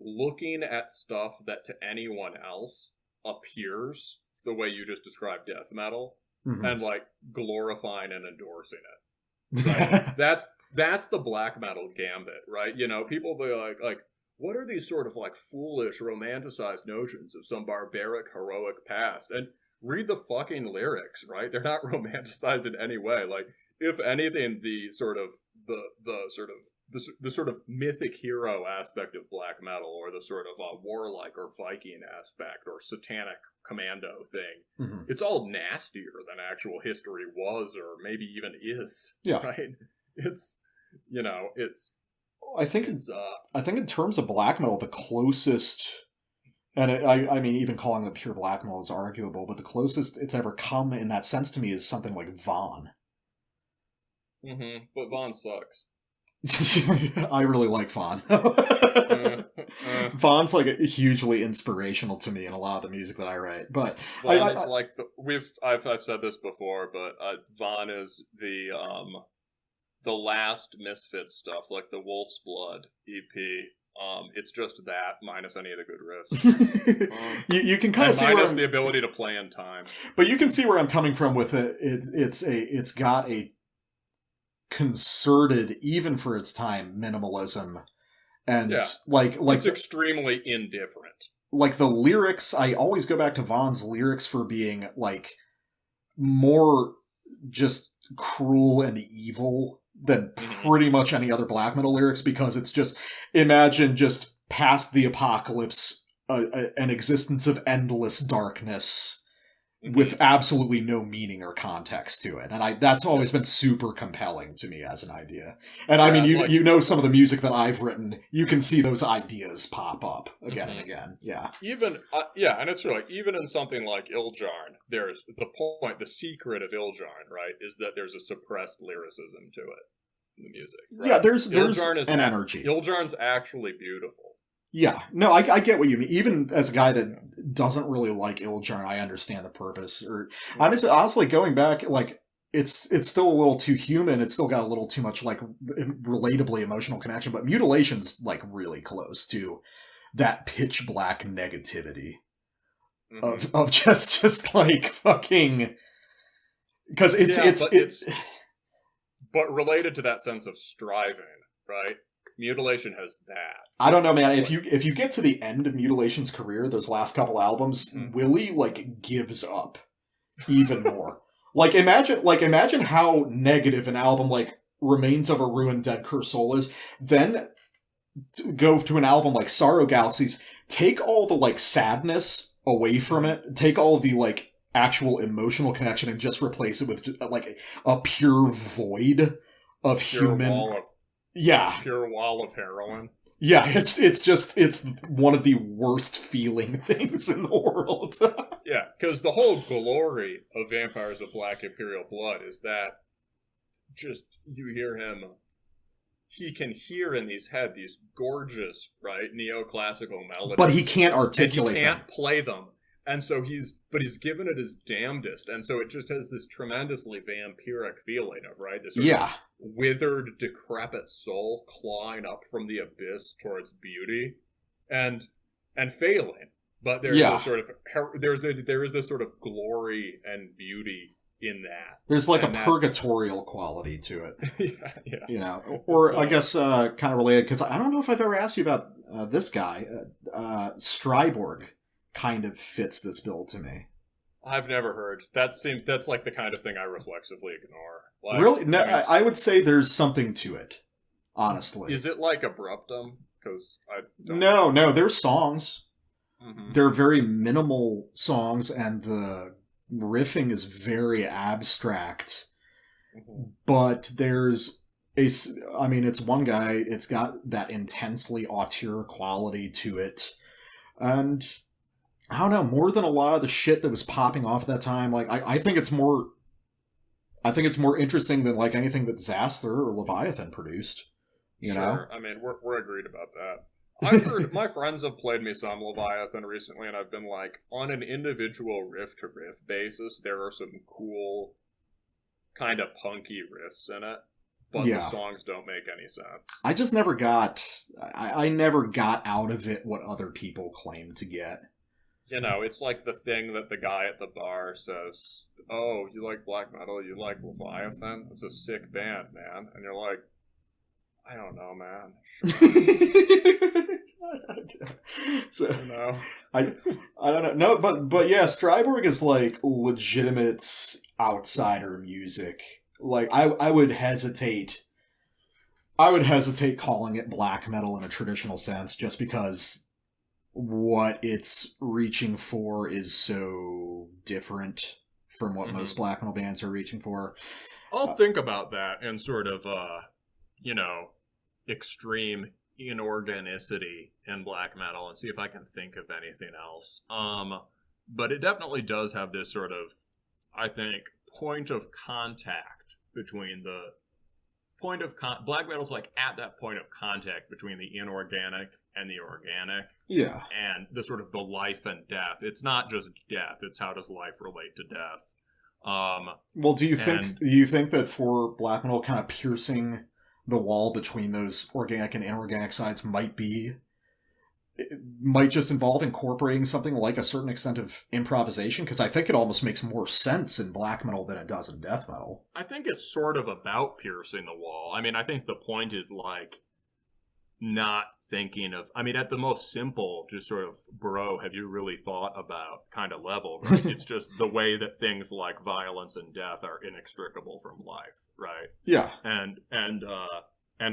looking at stuff that to anyone else appears the way you just described death metal, and like glorifying and endorsing it. Right? That's the black metal gambit, right? You know, people be like, what are these sort of like foolish, romanticized notions of some barbaric, heroic past? And read the fucking lyrics, right? They're not romanticized in any way. Like, if anything, the sort of mythic hero aspect of black metal, or the sort of warlike or Viking aspect or satanic commando thing, it's all nastier than actual history was, or maybe even is. Yeah, right. It's, you know, it's. I think in terms of black metal, the closest, and I mean, even calling it pure black metal is arguable, but the closest it's ever come in that sense to me is something like Vaughn. But Vaughn sucks. I really like Vaughn. Vaughn's like hugely inspirational to me in a lot of the music that I write. But Vaughn is like I've said this before, but Vaughn is the last Misfits stuff, like the Wolf's Blood EP. It's just that minus any of the good riffs. You can kind of see minus the ability to play in time. But you can see where I'm coming from with it. It's got a concerted, even for its time, minimalism, and like it's extremely indifferent. Like the lyrics, I always go back to Vaughn's lyrics for being like more just cruel and evil than pretty much any other black metal lyrics, because it's just, imagine just past the apocalypse, an existence of endless darkness with absolutely no meaning or context to it. And that's always been super compelling to me as an idea. And I mean, you know, some of the music that I've written, you can see those ideas pop up again and again. Yeah. Even, and it's true, like, even in something like Ildjarn, there's the secret of Ildjarn, right, is that there's a suppressed lyricism to it in the music. Right? Yeah, there's an energy. Ildjarn's actually beautiful. Yeah, no, I get what you mean. Even as a guy that doesn't really like Ildjarn, I understand the purpose. Or honestly, going back, like it's still a little too human. It's still got a little too much like relatably emotional connection. But Mutiilation's like really close to that pitch black negativity of just like fucking, because it's but related to that sense of striving, right? Mutilation has that. I don't know, man. If you get to the end of Mutilation's career, those last couple albums, Willie like gives up even more. Imagine how negative an album like Remains of a Ruined Dead Cursed Soul is, then go to an album like Sorrow Galaxies, take all the like sadness away from it, take all the like actual emotional connection and just replace it with like a pure void of human pure wall of heroin. Yeah, it's one of the worst feeling things in the world. Yeah, because the whole glory of Vampires of Black Imperial Blood is that just you hear him, he can hear in his head these gorgeous, right, neoclassical melodies, but he can't articulate them. He can't them. play them, and so he's given it his damnedest, and so it just has this tremendously vampiric feeling of, right, this sort of withered, decrepit soul clawing up from the abyss towards beauty, and failing. But there's this sort of there is this sort of glory and beauty in that. There's like a purgatorial quality to it. Yeah. You know, or I guess kind of related, because I don't know if I've ever asked you about this guy. Stryborg kind of fits this bill to me. I've never heard. That's like the kind of thing I reflexively ignore. Like, really? No, I would say there's something to it, honestly. Is it like abruptum? Because I don't No, there's songs. Mm-hmm. They're very minimal songs, and the riffing is very abstract. Mm-hmm. But it's one guy, it's got that intensely auteur quality to it. And I don't know, more than a lot of the shit that was popping off at that time, like I think it's more interesting than like anything that Zaster or Leviathan produced. You know? I mean, we're agreed about that. I've heard, my friends have played me some Leviathan recently, and I've been like, on an individual riff-to-riff basis, there are some cool, kind of punky riffs in it, but the songs don't make any sense. I just never got, I never got out of it what other people claim to get. You know, it's like the thing that the guy at the bar says, oh, you like black metal, you like Leviathan? It's a sick band, man. And you're like, I don't know, man. So, I don't know. No, but yeah, Stryborg is like legitimate outsider music. Like I would hesitate calling it black metal in a traditional sense, just because what it's reaching for is so different from what most black metal bands are reaching for. I'll think about that and sort of extreme inorganicity in black metal and see if I can think of anything else. But it definitely does have this sort of, I think, point of contact between the point of black metal's like at that point of contact between the inorganic and the organic. Yeah. And the sort of the life and death. It's not just death, it's how does life relate to death. Well, do you think that for black metal, kind of piercing the wall between those organic and inorganic sides might just involve incorporating something like a certain extent of improvisation? Because I think it almost makes more sense in black metal than it does in death metal. I think it's sort of about piercing the wall. I mean, I think the point is like not thinking of, I mean, at the most simple, just sort of, bro, have you really thought about kind of level, right? It's just the way that things like violence and death are inextricable from life, right? Yeah. And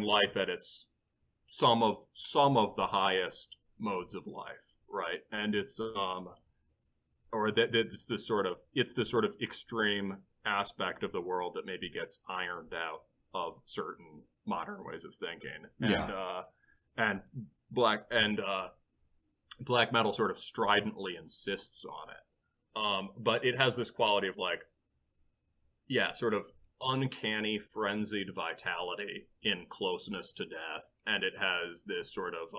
life at its some of the highest modes of life, right? And it's it's this sort of extreme aspect of the world that maybe gets ironed out of certain modern ways of thinking. And black metal sort of stridently insists on it. But it has this quality of like, sort of uncanny, frenzied vitality in closeness to death. And it has this sort of,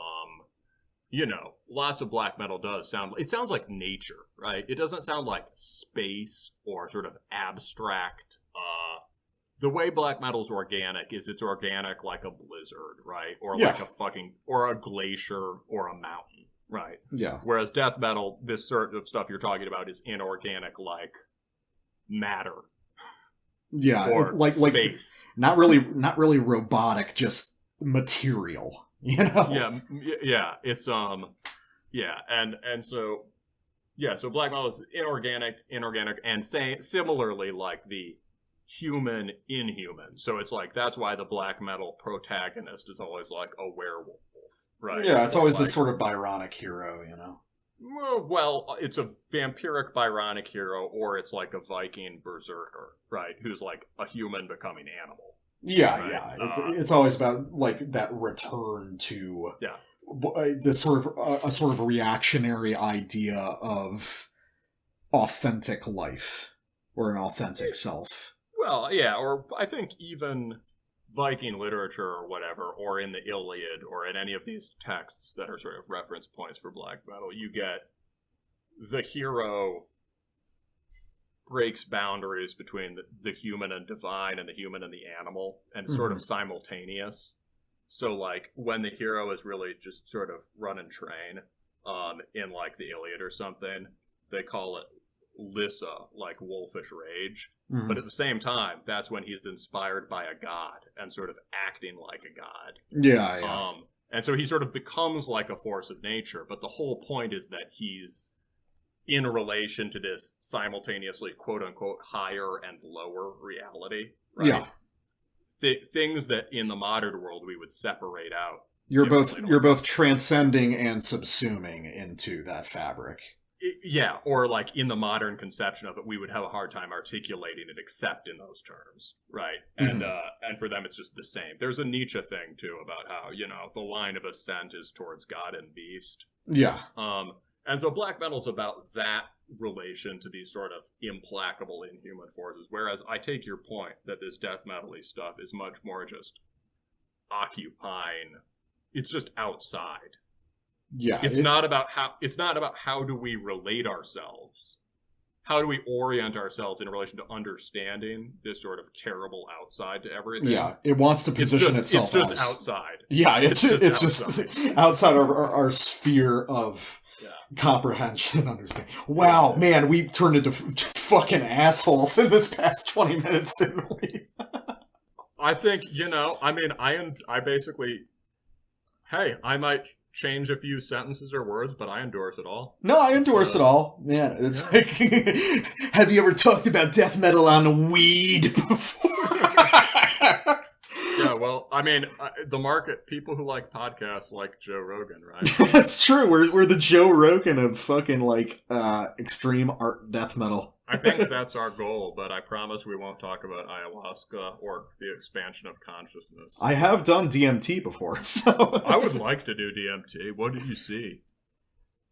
lots of black metal sounds like nature, right? It doesn't sound like space or sort of abstract. The way black metal's organic is it's organic like a blizzard, right? Or like or a glacier or a mountain, right? Yeah. Whereas death metal, this sort of stuff you're talking about is inorganic like matter. Yeah, or like space. Not really robotic, just material, you know? Yeah, it's and so Yeah, so black metal is inorganic, and similarly like the human inhuman. So it's like that's why the black metal protagonist is always like a werewolf, right? Yeah, it's Or always like, this sort of Byronic hero, you know? well, it's a vampiric Byronic hero, or it's like a Viking berserker, right? Who's like a human becoming animal. Yeah, right? yeah. It's always about like that return to this sort of a sort of reactionary idea of authentic life or an authentic self. Well, yeah, or I think even Viking literature or whatever, or in the Iliad, or in any of these texts that are sort of reference points for black metal, you get the hero breaks boundaries between the human and divine and the human and the animal, and sort of simultaneous. So, like, when the hero is really just sort of run and train in, like, the Iliad or something, they call it Lyssa, like wolfish rage. But at the same time, that's when he's inspired by a god and sort of acting like a god. Yeah, yeah. And so he sort of becomes like a force of nature, but the whole point is that he's in relation to this simultaneously quote-unquote higher and lower reality, right? Yeah. Things that in the modern world we would separate out. You're both transcending and subsuming into that fabric. Yeah, or like in the modern conception of it, we would have a hard time articulating it except in those terms, right? And for them, it's just the same. There's a Nietzsche thing too about how, you know, the line of ascent is towards God and beast. Yeah. And so black metal's about that relation to these sort of implacable inhuman forces. Whereas I take your point that this death metal-y stuff is much more just occupying. It's just outside. Yeah. It's not about how do we relate ourselves. How do we orient ourselves in relation to understanding this sort of terrible outside to everything? Yeah, it wants to position itself It's just outside. Yeah, it's just outside our sphere of Yeah. comprehension and understanding. Wow, man, we turned into just fucking assholes in this past 20 minutes, didn't we? I think, you know, I mean, I basically, hey, I might change a few sentences or words, but I endorse it all. No, I endorse it all. Yeah, it's like, have you ever talked about death metal on weed before? Yeah, well, I mean, the market, people who like podcasts like Joe Rogan, right? That's true. We're the Joe Rogan of fucking, like, extreme art death metal. I think that's our goal, but I promise we won't talk about ayahuasca or the expansion of consciousness. I have done DMT before, so... I would like to do DMT. What did you see?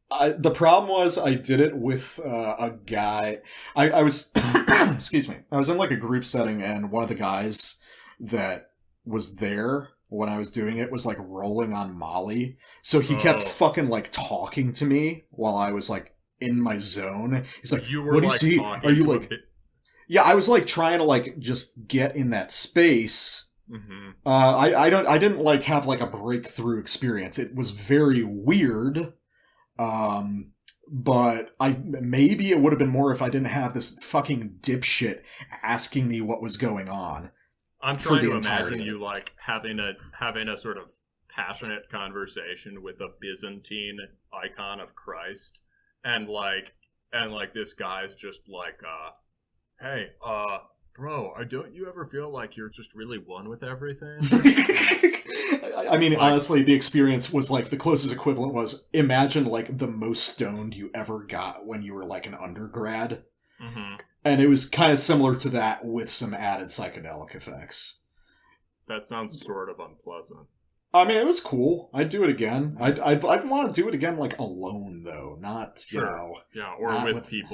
The problem was I did it with a guy. I was... excuse me. I was in, like, a group setting, and one of the guys that was there when I was doing it was, like, rolling on Molly. So he kept fucking, like, talking to me while I was, like, in my zone. He's like, what do you see? Are you like... Yeah, I was like trying to like just get in that space. I didn't like have like a breakthrough experience. It was very weird. But maybe it would have been more if I didn't have this fucking dipshit asking me what was going on. I'm trying to imagine you like having a sort of passionate conversation with a Byzantine icon of Christ. And this guy's just like, hey, bro, don't you ever feel like you're just really one with everything? I mean, like, honestly, the experience was like, the closest equivalent was, imagine like the most stoned you ever got when you were like an undergrad. And it was kind of similar to that with some added psychedelic effects. That sounds sort of unpleasant. I mean, it was cool. I'd do it again. I'd want to do it again, like, alone, though. Not, you know... Yeah, or with people.